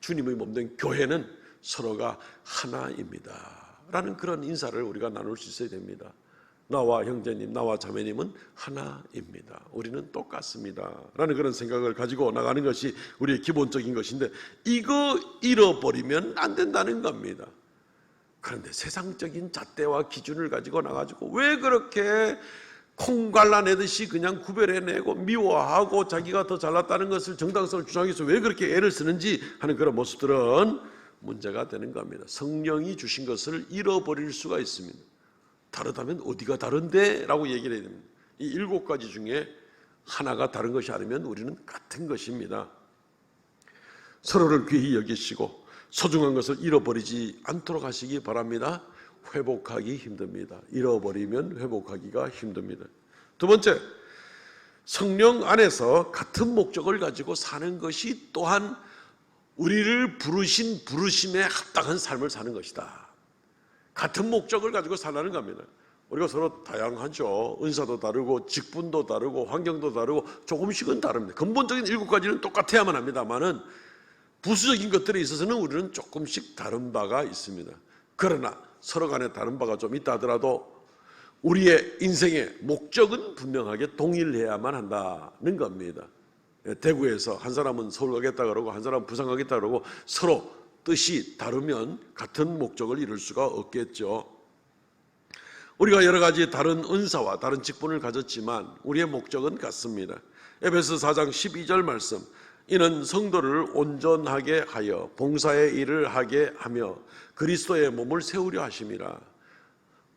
주님의 몸된 교회는 서로가 하나입니다 라는 그런 인사를 우리가 나눌 수 있어야 됩니다. 나와 형제님, 나와 자매님은 하나입니다. 우리는 똑같습니다 라는 그런 생각을 가지고 나가는 것이 우리의 기본적인 것인데, 이거 잃어버리면 안 된다는 겁니다. 그런데 세상적인 잣대와 기준을 가지고 나가지고 왜 그렇게 콩 갈라내듯이 그냥 구별해내고 미워하고 자기가 더 잘났다는 것을 정당성을 주장하기 위해서 왜 그렇게 애를 쓰는지 하는 그런 모습들은 문제가 되는 겁니다. 성령이 주신 것을 잃어버릴 수가 있습니다. 다르다면 어디가 다른데? 라고 얘기를 해야 됩니다. 이 7가지 중에 하나가 다른 것이 아니면 우리는 같은 것입니다. 서로를 귀히 여기시고 소중한 것을 잃어버리지 않도록 하시기 바랍니다. 회복하기 힘듭니다. 잃어버리면 회복하기가 힘듭니다. 두 번째, 성령 안에서 같은 목적을 가지고 사는 것이 또한 우리를 부르신 부르심에 합당한 삶을 사는 것이다. 같은 목적을 가지고 살라는 겁니다. 우리가 서로 다양하죠. 은사도 다르고 직분도 다르고 환경도 다르고 조금씩은 다릅니다. 근본적인 7가지는 똑같아야만 합니다만은 부수적인 것들에 있어서는 우리는 조금씩 다른 바가 있습니다. 그러나 서로 간에 다른 바가 좀 있다 하더라도 우리의 인생의 목적은 분명하게 동일해야만 한다는 겁니다. 대구에서 한 사람은 서울 가겠다 그러고 한 사람은 부산 가겠다 그러고 서로 뜻이 다르면 같은 목적을 이룰 수가 없겠죠. 우리가 여러 가지 다른 은사와 다른 직분을 가졌지만 우리의 목적은 같습니다. 에베소 4장 12절 말씀, 이는 성도를 온전하게 하여 봉사의 일을 하게 하며 그리스도의 몸을 세우려 하심이라.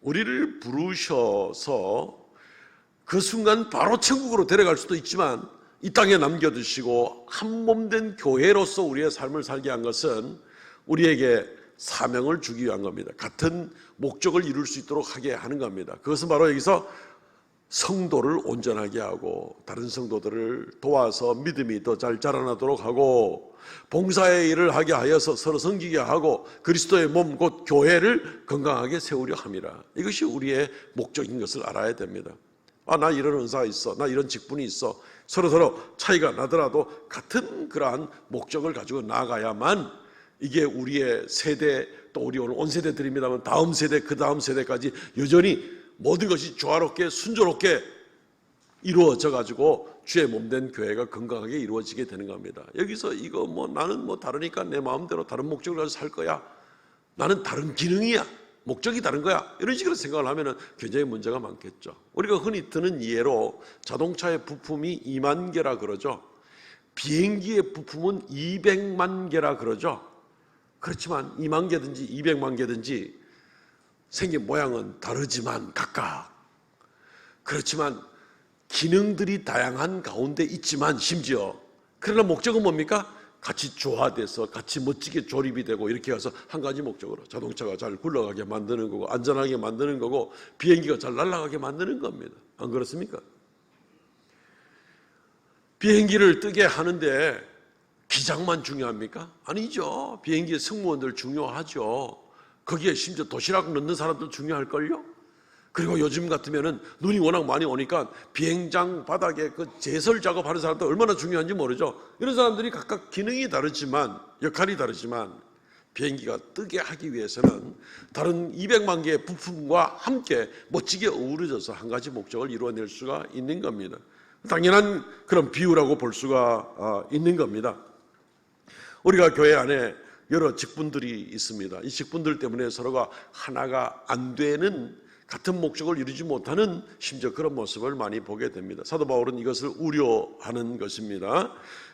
우리를 부르셔서 그 순간 바로 천국으로 데려갈 수도 있지만 이 땅에 남겨두시고 한 몸 된 교회로서 우리의 삶을 살게 한 것은 우리에게 사명을 주기 위한 겁니다. 같은 목적을 이룰 수 있도록 하게 하는 겁니다. 그것은 바로 여기서 성도를 온전하게 하고 다른 성도들을 도와서 믿음이 더 잘 자라나도록 하고 봉사의 일을 하게 하여서 서로 섬기게 하고 그리스도의 몸 곧 교회를 건강하게 세우려 함이라. 이것이 우리의 목적인 것을 알아야 됩니다. 나 이런 은사가 있어, 나 이런 직분이 있어, 서로 차이가 나더라도 같은 그러한 목적을 가지고 나아가야만 이게 우리의 세대, 또 우리 오늘 온 세대들입니다만 다음 세대, 그 다음 세대까지 여전히 모든 것이 조화롭게 순조롭게 이루어져 가지고 주의 몸된 교회가 건강하게 이루어지게 되는 겁니다. 여기서 이거 나는 다르니까 내 마음대로 다른 목적을 가지고 살 거야, 나는 다른 기능이야, 목적이 다른 거야, 이런 식으로 생각을 하면 굉장히 문제가 많겠죠. 우리가 흔히 드는 예로 자동차의 부품이 2만 개라 그러죠. 비행기의 부품은 200만 개라 그러죠. 그렇지만 2만 개든지 200만 개든지 생긴 모양은 다르지만 각각, 그렇지만 기능들이 다양한 가운데 있지만 심지어 그러나 목적은 뭡니까? 같이 조화돼서 같이 멋지게 조립이 되고 이렇게 해서 한 가지 목적으로 자동차가 잘 굴러가게 만드는 거고 안전하게 만드는 거고 비행기가 잘 날아가게 만드는 겁니다. 안 그렇습니까? 비행기를 뜨게 하는데 기장만 중요합니까? 아니죠. 비행기의 승무원들 중요하죠. 거기에 심지어 도시락 넣는 사람도 중요할걸요? 그리고 요즘 같으면은 눈이 워낙 많이 오니까 비행장 바닥에 그 제설 작업하는 사람도 얼마나 중요한지 모르죠. 이런 사람들이 각각 기능이 다르지만, 역할이 다르지만 비행기가 뜨게 하기 위해서는 다른 200만 개의 부품과 함께 멋지게 어우러져서 한 가지 목적을 이루어낼 수가 있는 겁니다. 당연한 그런 비유라고 볼 수가 있는 겁니다. 우리가 교회 안에 여러 직분들이 있습니다. 이 직분들 때문에 서로가 하나가 안 되는, 같은 목적을 이루지 못하는 심지어 그런 모습을 많이 보게 됩니다. 사도 바울은 이것을 우려하는 것입니다.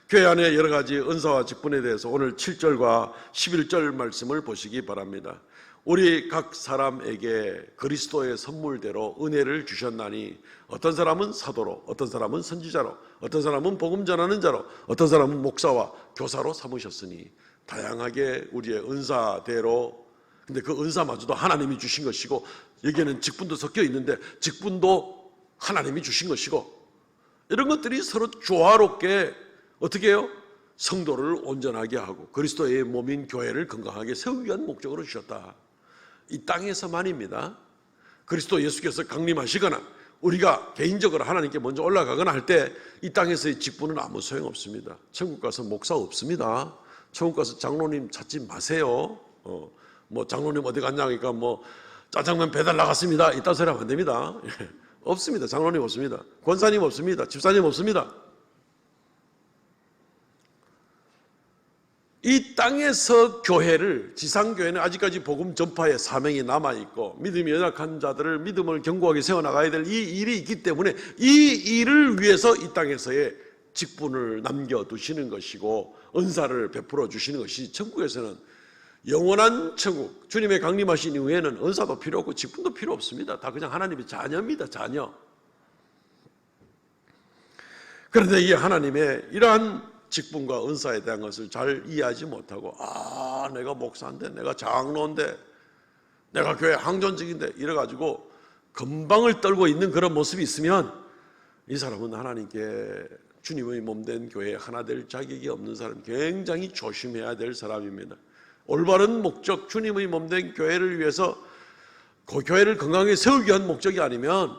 교회 안에 여러 가지 은사와 직분에 대해서 오늘 7절과 11절 말씀을 보시기 바랍니다. 우리 각 사람에게 그리스도의 선물대로 은혜를 주셨나니 어떤 사람은 사도로, 어떤 사람은 선지자로, 어떤 사람은 복음 전하는 자로, 어떤 사람은 목사와 교사로 삼으셨으니 다양하게 우리의 은사대로, 근데 그 은사마저도 하나님이 주신 것이고 여기에는 직분도 섞여 있는데 직분도 하나님이 주신 것이고 이런 것들이 서로 조화롭게 어떻게 해요? 성도를 온전하게 하고 그리스도의 몸인 교회를 건강하게 세우기 위한 목적으로 주셨다. 이 땅에서만입니다. 그리스도 예수께서 강림하시거나 우리가 개인적으로 하나님께 먼저 올라가거나 할 때 이 땅에서의 직분은 아무 소용없습니다. 천국 가서 목사 없습니다. 천국 가서 장로님 찾지 마세요. 뭐 장로님 어디 갔냐니까 뭐 짜장면 배달 나갔습니다. 이딴 소리 하면 안 됩니다. 없습니다. 장로님 없습니다. 권사님 없습니다. 집사님 없습니다. 이 땅에서 교회를, 지상교회는 아직까지 복음 전파의 사명이 남아있고 믿음이 연약한 자들을 믿음을 견고하게 세워나가야 될 이 일이 있기 때문에 이 일을 위해서 이 땅에서의 직분을 남겨두시는 것이고 은사를 베풀어 주시는 것이 천국에서는 영원한 천국, 주님의 강림하신 이후에는 은사도 필요 없고 직분도 필요 없습니다. 다 그냥 하나님의 자녀입니다. 자녀. 그런데 이 하나님의 이러한 직분과 은사에 대한 것을 잘 이해하지 못하고 내가 목사인데, 내가 장로인데, 내가 교회 항존직인데 이래가지고 건방을 떨고 있는 그런 모습이 있으면 이 사람은 하나님께 주님의 몸된 교회에 하나 될 자격이 없는 사람, 굉장히 조심해야 될 사람입니다. 올바른 목적, 주님의 몸된 교회를 위해서 그 교회를 건강하게 세우기 위한 목적이 아니면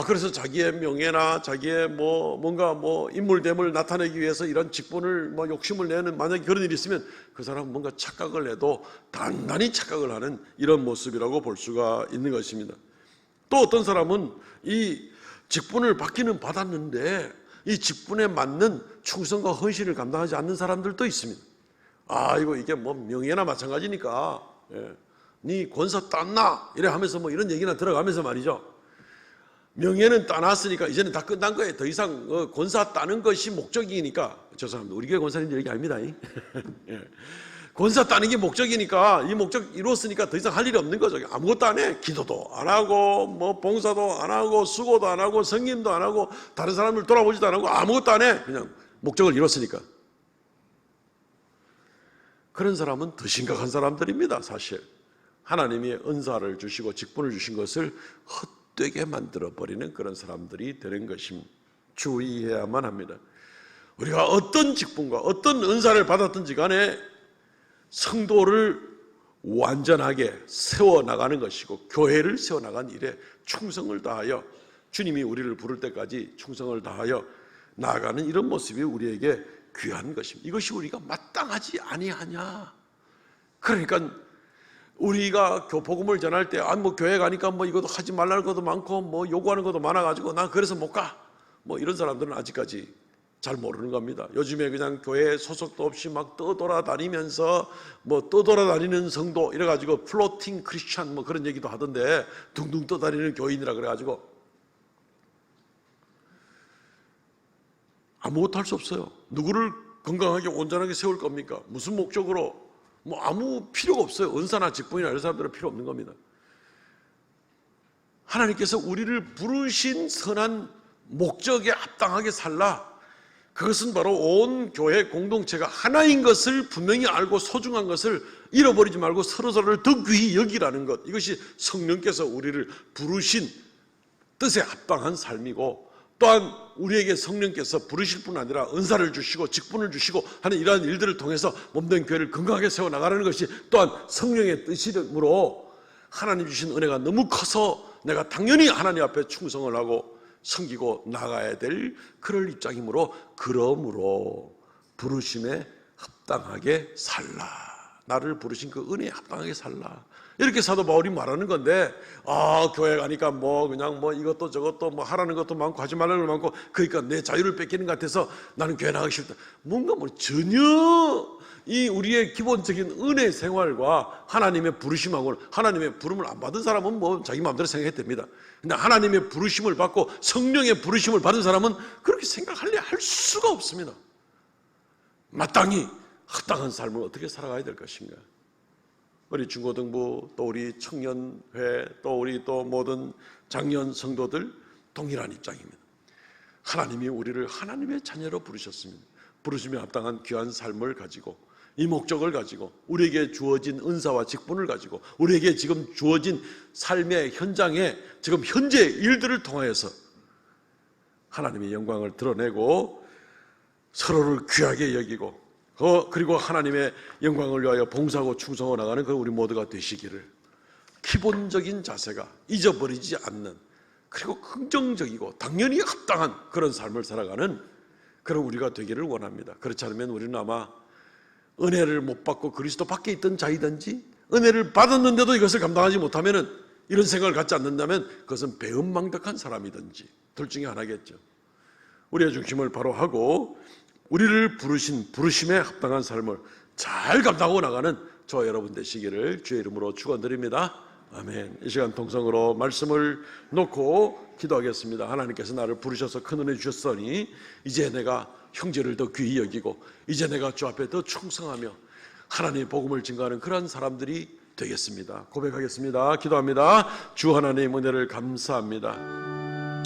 그래서 자기의 명예나 자기의 뭔가 인물됨을 나타내기 위해서 이런 직분을 욕심을 내는, 만약에 그런 일이 있으면 그 사람은 뭔가 착각을 해도 단단히 착각을 하는 이런 모습이라고 볼 수가 있는 것입니다. 또 어떤 사람은 이 직분을 받기는 받았는데 이 직분에 맞는 충성과 헌신을 감당하지 않는 사람들도 있습니다. 이게 명예나 마찬가지니까 네 권사 땄나 이래 하면서 이런 얘기나 들어가면서 말이죠. 명예는 따놨으니까 이제는 다 끝난 거예요. 더 이상 권사 따는 것이 목적이니까. 죄송합니다. 우리 교회 권사님들 얘기 아닙니다. 권사 따는 게 목적이니까 이 목적 이루었으니까 더 이상 할 일이 없는 거죠. 아무것도 안 해. 기도도 안 하고 봉사도 안 하고 수고도 안 하고 성김도 안 하고 다른 사람을 돌아보지도 안 하고 아무것도 안 해. 그냥 목적을 이뤘으니까. 그런 사람은 더 심각한 사람들입니다. 사실 하나님이 은사를 주시고 직분을 주신 것을 헛되게 만들어버리는 그런 사람들이 되는 것임 주의해야만 합니다. 우리가 어떤 직분과 어떤 은사를 받았든지 간에 성도를 완전하게 세워나가는 것이고 교회를 세워나간 일에 충성을 다하여 주님이 우리를 부를 때까지 충성을 다하여 나아가는 이런 모습이 우리에게 귀한 것입니다. 이것이 우리가 마땅하지 아니하냐. 그러니까 우리가 복음을 전할 때 교회 가니까 이것도 하지 말라는 것도 많고 요구하는 것도 많아가지고 나 그래서 못 가. 이런 사람들은 아직까지 잘 모르는 겁니다. 요즘에 그냥 교회 소속도 없이 떠돌아다니면서 떠돌아다니는 성도 이래가지고 플로팅 크리스찬 그런 얘기도 하던데 둥둥 떠다니는 교인이라 그래가지고 아무것도 할 수 없어요. 누구를 건강하게 온전하게 세울 겁니까? 무슨 목적으로? 아무 필요가 없어요. 은사나 직분이나 이런 사람들은 필요 없는 겁니다. 하나님께서 우리를 부르신 선한 목적에 합당하게 살라. 그것은 바로 온 교회 공동체가 하나인 것을 분명히 알고 소중한 것을 잃어버리지 말고 서로서로를 더 귀히 여기라는 것. 이것이 성령께서 우리를 부르신 뜻에 합당한 삶이고 또한 우리에게 성령께서 부르실 뿐 아니라 은사를 주시고 직분을 주시고 하는 이러한 일들을 통해서 몸된 교회를 건강하게 세워나가는 것이 또한 성령의 뜻이므로 하나님 주신 은혜가 너무 커서 내가 당연히 하나님 앞에 충성을 하고 섬기고 나가야 될 그럴 입장이므로 그러므로 부르심에 합당하게 살라. 나를 부르신 그 은혜에 합당하게 살라. 이렇게 사도 바울이 말하는 건데, 교회 가니까 그냥 이것도 저것도 하라는 것도 많고 하지 말라는 것도 많고, 그러니까 내 자유를 뺏기는 것 같아서 나는 교회 나가기 싫다. 뭔가 전혀 이 우리의 기본적인 은혜 생활과 하나님의 부르심하고는, 하나님의 부름을 안 받은 사람은 자기 마음대로 생각했답니다. 근데 하나님의 부르심을 받고 성령의 부르심을 받은 사람은 그렇게 할 수가 없습니다. 마땅히 합당한 삶을 어떻게 살아가야 될 것인가? 우리 중고등부, 또 우리 청년회, 또 우리 모든 장년 성도들 동일한 입장입니다. 하나님이 우리를 하나님의 자녀로 부르셨습니다. 부르심에 합당한 귀한 삶을 가지고, 이 목적을 가지고, 우리에게 주어진 은사와 직분을 가지고, 우리에게 지금 주어진 삶의 현장에 지금 현재 일들을 통하여서 하나님의 영광을 드러내고 서로를 귀하게 여기고, 그리고 하나님의 영광을 위하여 봉사하고 충성하고 나가는 우리 모두가 되시기를, 기본적인 자세가 잊어버리지 않는, 그리고 긍정적이고 당연히 합당한 그런 삶을 살아가는 그런 우리가 되기를 원합니다. 그렇지 않으면 우리는 아마 은혜를 못 받고 그리스도 밖에 있던 자이든지, 은혜를 받았는데도 이것을 감당하지 못하면, 이런 생각을 갖지 않는다면 그것은 배은망덕한 사람이든지 둘 중에 하나겠죠. 우리의 중심을 바로 하고 우리를 부르신 부르심에 합당한 삶을 잘 감당하고 나가는 저와 여러분 되시기를 주의 이름으로 축원드립니다. 아멘. 이 시간 통성으로 말씀을 놓고 기도하겠습니다. 하나님께서 나를 부르셔서 큰 은혜 주셨으니 이제 내가 형제를 더 귀히 여기고, 이제 내가 주 앞에 더 충성하며 하나님의 복음을 증거하는 그러한 사람들이 되겠습니다. 고백하겠습니다. 기도합니다. 주 하나님 은혜를 감사합니다.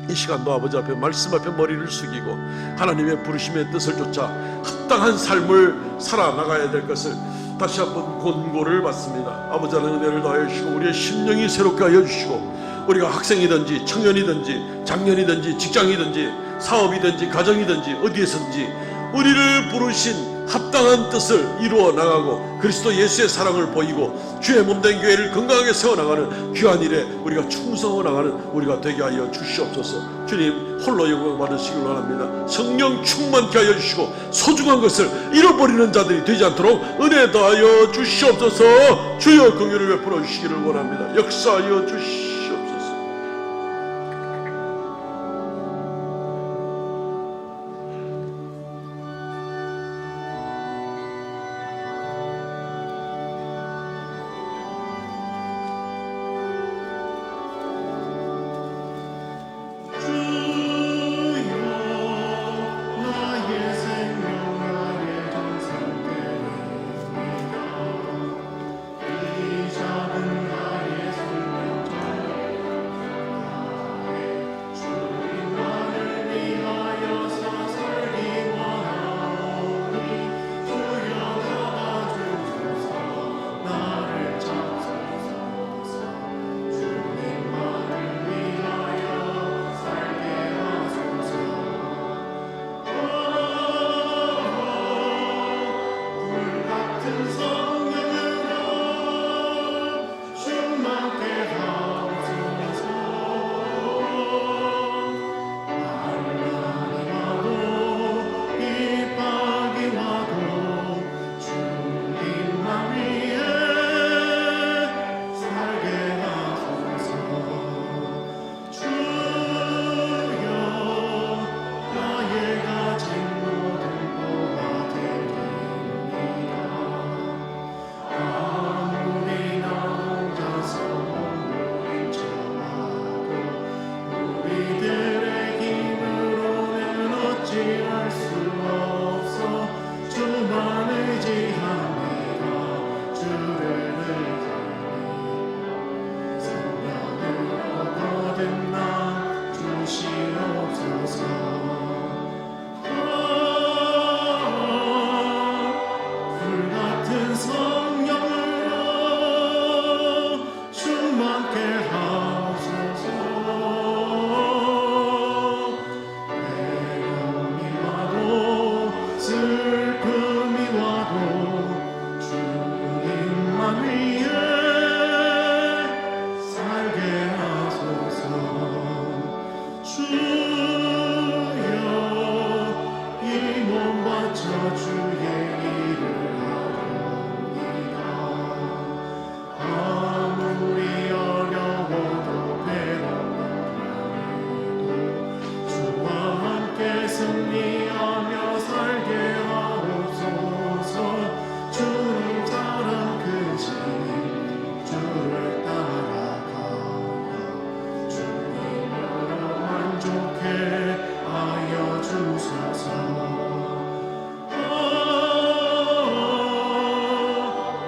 이 시간도 아버지 앞에, 말씀 앞에 머리를 숙이고 하나님의 부르심의 뜻을 쫓아 합당한 삶을 살아나가야 될 것을 다시 한번 권고를 받습니다. 아버지 하나님 은혜를 더하여 주시고 우리의 심령이 새롭게 하여 주시고, 우리가 학생이든지 청년이든지 장년이든지 직장이든지 사업이든지 가정이든지 어디에서든지 우리를 부르신 합당한 뜻을 이루어 나가고 그리스도 예수의 사랑을 보이고 주의 몸된 교회를 건강하게 세워나가는 귀한 일에 우리가 충성하고 나가는 우리가 되게 하여 주시옵소서. 주님 홀로 영광 받으시길 원합니다. 성령 충만케 하여 주시고 소중한 것을 잃어버리는 자들이 되지 않도록 은혜 더하여 주시옵소서. 주여 긍휼을 베풀어 주시기를 원합니다. 역사하여 주시옵소서.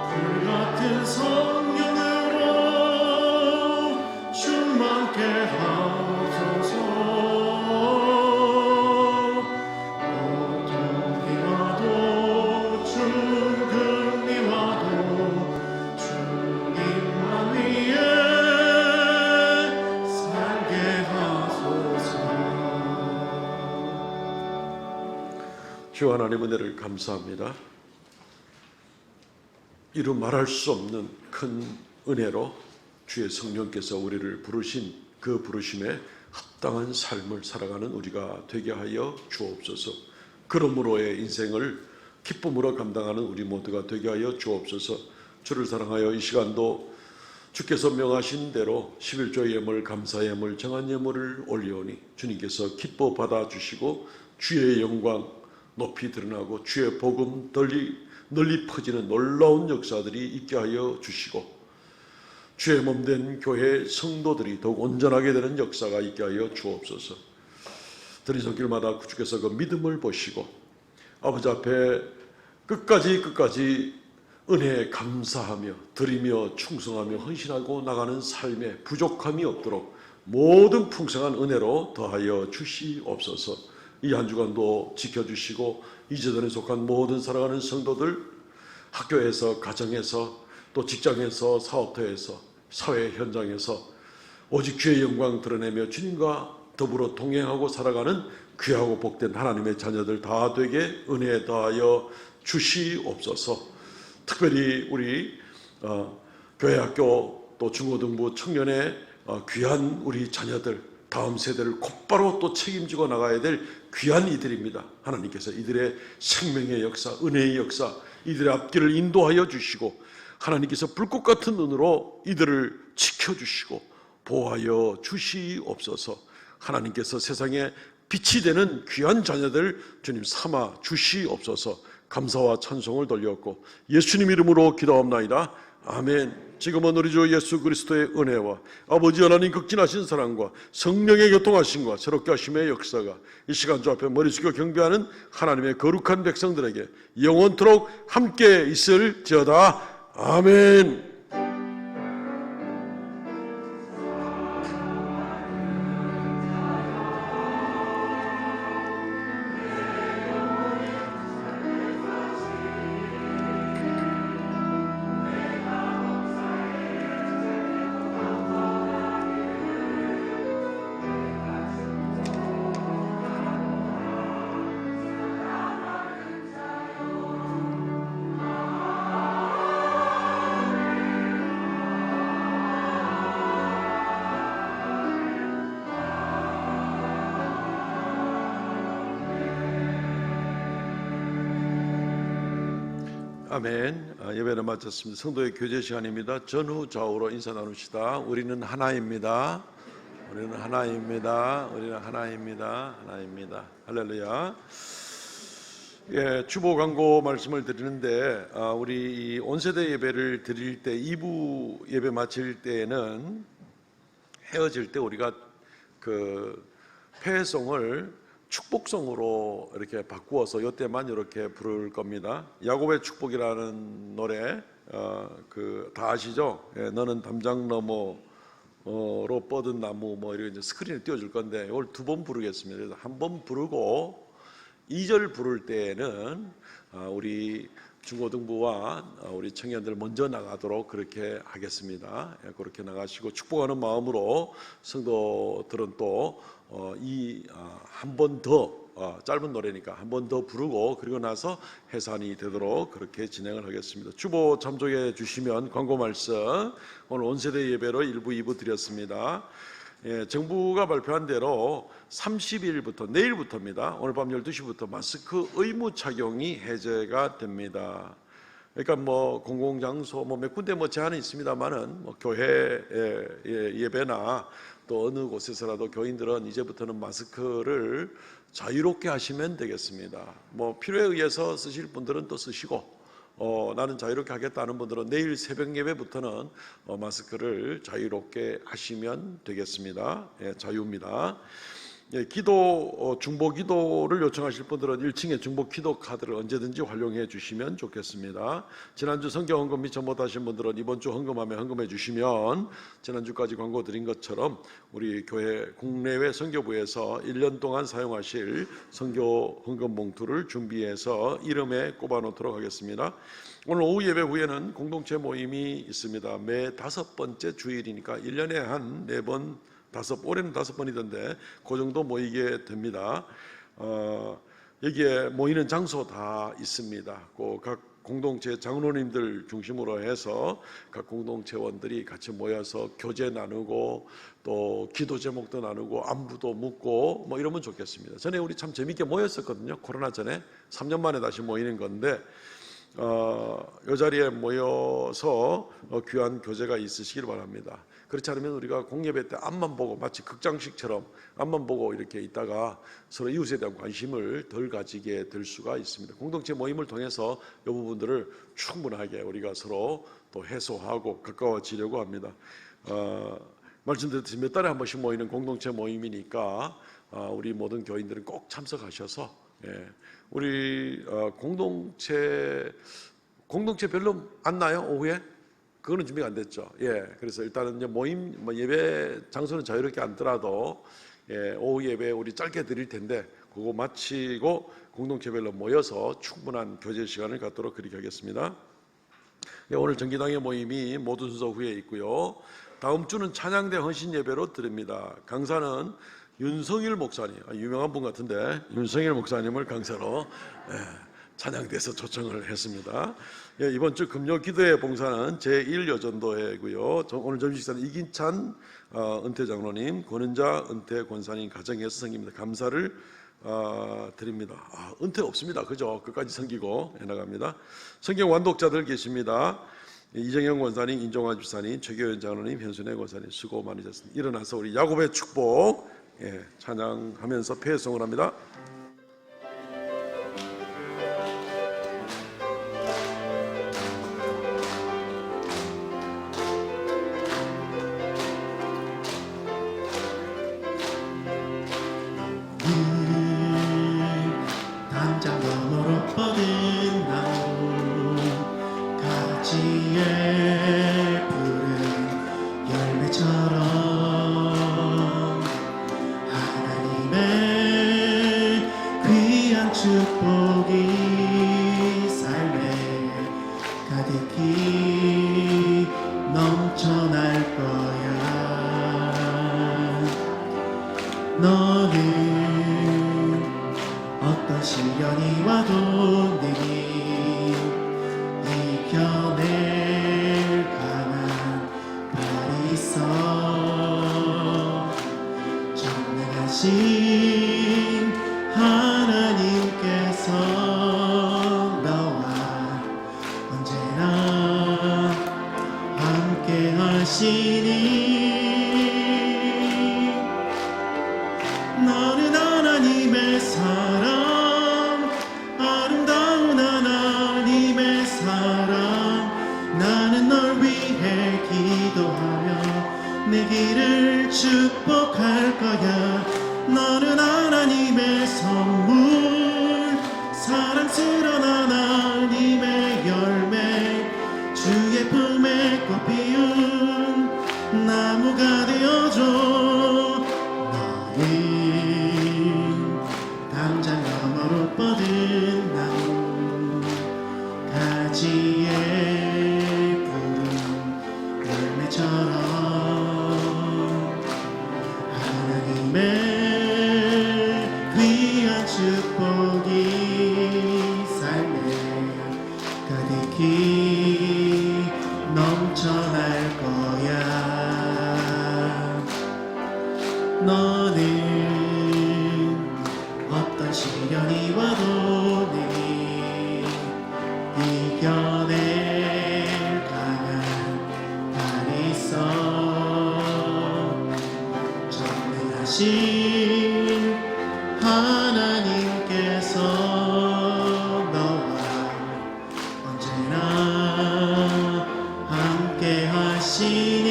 불같은 성령으로 충만케 하소서. 고통이 와도 죽음이 와도 주님만 위해 살게 하소서. 주 하나님 은혜를 감사합니다. 이루 말할 수 없는 큰 은혜로 주의 성령께서 우리를 부르신 그 부르심에 합당한 삶을 살아가는 우리가 되게 하여 주옵소서. 그러므로의 인생을 기쁨으로 감당하는 우리 모두가 되게 하여 주옵소서. 주를 사랑하여 이 시간도 주께서 명하신 대로 11조 예물, 감사 예물, 정한 예물을 올리오니 주님께서 기뻐 받아주시고 주의 영광 높이 드러나고 주의 복음 널리 퍼지는 놀라운 역사들이 있게 하여 주시고 주의 몸된 교회 성도들이 더욱 온전하게 되는 역사가 있게 하여 주옵소서. 들이 손길마다 주께서 그 믿음을 보시고 아버지 앞에 끝까지 은혜에 감사하며 드리며 충성하며 헌신하고 나가는 삶에 부족함이 없도록 모든 풍성한 은혜로 더하여 주시옵소서. 이 한 주간도 지켜주시고 이재단에 속한 모든 살아가는 성도들 학교에서 가정에서 또 직장에서 사업터에서 사회 현장에서 오직 주의 영광 드러내며 주님과 더불어 동행하고 살아가는 귀하고 복된 하나님의 자녀들 다 되게 은혜 더하여 주시옵소서. 특별히 우리 교회 학교 또 중고등부 청년의 귀한 우리 자녀들 다음 세대를 곧바로 또 책임지고 나가야 될 귀한 이들입니다. 하나님께서 이들의 생명의 역사, 은혜의 역사, 이들의 앞길을 인도하여 주시고 하나님께서 불꽃 같은 눈으로 이들을 지켜주시고 보호하여 주시옵소서. 하나님께서 세상에 빛이 되는 귀한 자녀들 주님 삼아 주시옵소서. 감사와 찬송을 돌렸고 예수님 이름으로 기도합나이다. 아멘. 지금은 우리 주 예수 그리스도의 은혜와 아버지 하나님 극진하신 사랑과 성령의 교통하심과 새롭게 하심의 역사가 이 시간 주 앞에 머리 숙여 경배하는 하나님의 거룩한 백성들에게 영원토록 함께 있을지어다. 아멘. 아멘. 예배를 마쳤습니다. 성도의 교제 시간입니다. 전후 좌우로 인사 나눕시다. 우리는 하나입니다. 우리는 하나입니다. 우리는 하나입니다. 하나입니다. 할렐루야. 예, 주보 광고 말씀을 드리는데 우리 온세대 예배를 드릴 때 2부 예배 마칠 때에는 헤어질 때 우리가 그 폐송을 축복송으로 이렇게 바꾸어서 이때만 이렇게 부를 겁니다. 야곱의 축복이라는 노래 다 아시죠? 예, 너는 담장 너머로 뻗은 나무 뭐 이렇게 이제 스크린에 띄워줄 건데 이걸 2번 부르겠습니다. 그래서 한 번 부르고 2절 부를 때에는 우리 중고등부와 우리 청년들 먼저 나가도록 그렇게 하겠습니다. 예, 그렇게 나가시고 축복하는 마음으로 성도들은 또 한 번 더 짧은 노래니까 한 번 더 부르고 그리고 나서 해산이 되도록 그렇게 진행을 하겠습니다. 주보 참조해 주시면 광고 말씀 오늘 온세대 예배로 1부 2부 드렸습니다. 예, 정부가 발표한 대로 30일부터 내일부터입니다. 오늘 밤 12시부터 마스크 의무 착용이 해제가 됩니다. 그러니까 뭐 공공장소 몇 군데 제한이 있습니다만은 교회 예배나 또 어느 곳에서라도 교인들은 이제부터는 마스크를 자유롭게 하시면 되겠습니다. 필요에 의해서 쓰실 분들은 또 쓰시고 나는 자유롭게 하겠다는 분들은 내일 새벽 예배부터는 마스크를 자유롭게 하시면 되겠습니다. 예, 자유입니다. 중보 기도를 요청하실 분들은 1층에 중보 기도 카드를 언제든지 활용해 주시면 좋겠습니다. 지난주 성경 헌금 미처 못하신 분들은 이번 주 헌금함에 헌금해 주시면 지난주까지 광고 드린 것처럼 우리 교회 국내외 선교부에서 1년 동안 사용하실 선교 헌금 봉투를 준비해서 이름에 꼽아 놓도록 하겠습니다. 오늘 오후 예배 후에는 공동체 모임이 있습니다. 매 5번째 주일이니까 1년에 한 4번, 올해는 5번이던데 그 정도 모이게 됩니다. 여기에 모이는 장소 다 있습니다. 각 공동체 장로님들 중심으로 해서 각 공동체원들이 같이 모여서 교제 나누고 또 기도 제목도 나누고 안부도 묻고 뭐 이러면 좋겠습니다. 전에 우리 참 재밌게 모였었거든요. 코로나 전에 3년 만에 다시 모이는 건데 이 자리에 모여서 귀한 교제가 있으시길 바랍니다. 그렇지 않으면 우리가 공예배 때 앞만 보고 마치 극장식처럼 앞만 보고 이렇게 있다가 서로 이웃에 대한 관심을 덜 가지게 될 수가 있습니다. 공동체 모임을 통해서 이 부분들을 충분하게 우리가 서로 또 해소하고 가까워지려고 합니다. 말씀드렸듯이 몇 달에 한 번씩 모이는 공동체 모임이니까 우리 모든 교인들은 꼭 참석하셔서 우리 공동체 별로 안 나요? 오후에? 그거는 준비가 안 됐죠. 그래서 일단은 이제 모임 예배 장소는 자유롭게 앉더라도 오후 예배 우리 짧게 드릴 텐데 그거 마치고 공동체별로 모여서 충분한 교제 시간을 갖도록 그렇게 하겠습니다. 오늘 정기당의 모임이 모든 순서 후에 있고요. 다음 주는 찬양대 헌신 예배로 드립니다. 강사는 윤성일 목사님, 유명한 분 같은데 윤성일 목사님을 강사로 찬양대에서 초청을 했습니다. 이번 주 금요 기도회 봉사는 제1여전도회고요. 오늘 점심 식사는 이긴찬 은퇴 장로님, 권은자 은퇴 권사님 가정에서 섬깁니다. 감사를 드립니다. 은퇴 없습니다. 그죠? 끝까지 섬기고 해나갑니다. 성경 완독자들 계십니다. 이정영 권사님, 인종환 집사님, 최교현 장로님, 현순혜 권사님 수고 많으셨습니다. 일어나서 우리 야곱의 축복 찬양하면서 폐성을 합니다. 담장 너머로 뻗은 나무 가지에 푸른 열매처럼 하나님의 귀한 축복이 삶에 가득히 넘쳐날 거야. 너는 어떤 시련이 와도 능히 이겨낼 강한 발이 있어. 전능하신 하나님께서 너와 언제나 함께 하시니. 너는 하나님의 사랑, 아름다운 하나님의 사랑. 나는 널 위해 기도하며 내 길을 축복할 거야. 너는 하나님의 선물, 사랑스러운 하나님의 열매, 주의 품에 꽃 피운 나무가 되어줘. 담장 너머로 뻗은 나무 가지에 푸른 열매처럼 하나님의 귀한 축복이 삶에 가득히 넘쳐날 거야. 너는 어떤 시련이 와도 능히 이겨낼 강한 발이 있어. 전능하신 하나님께서 너와 언제나 함께 하시니.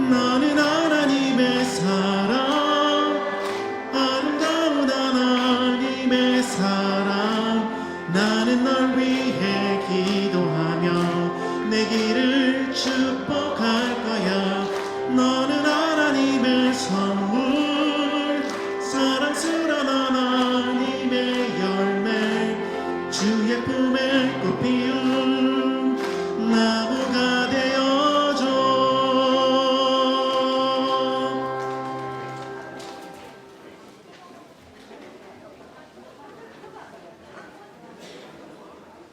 너는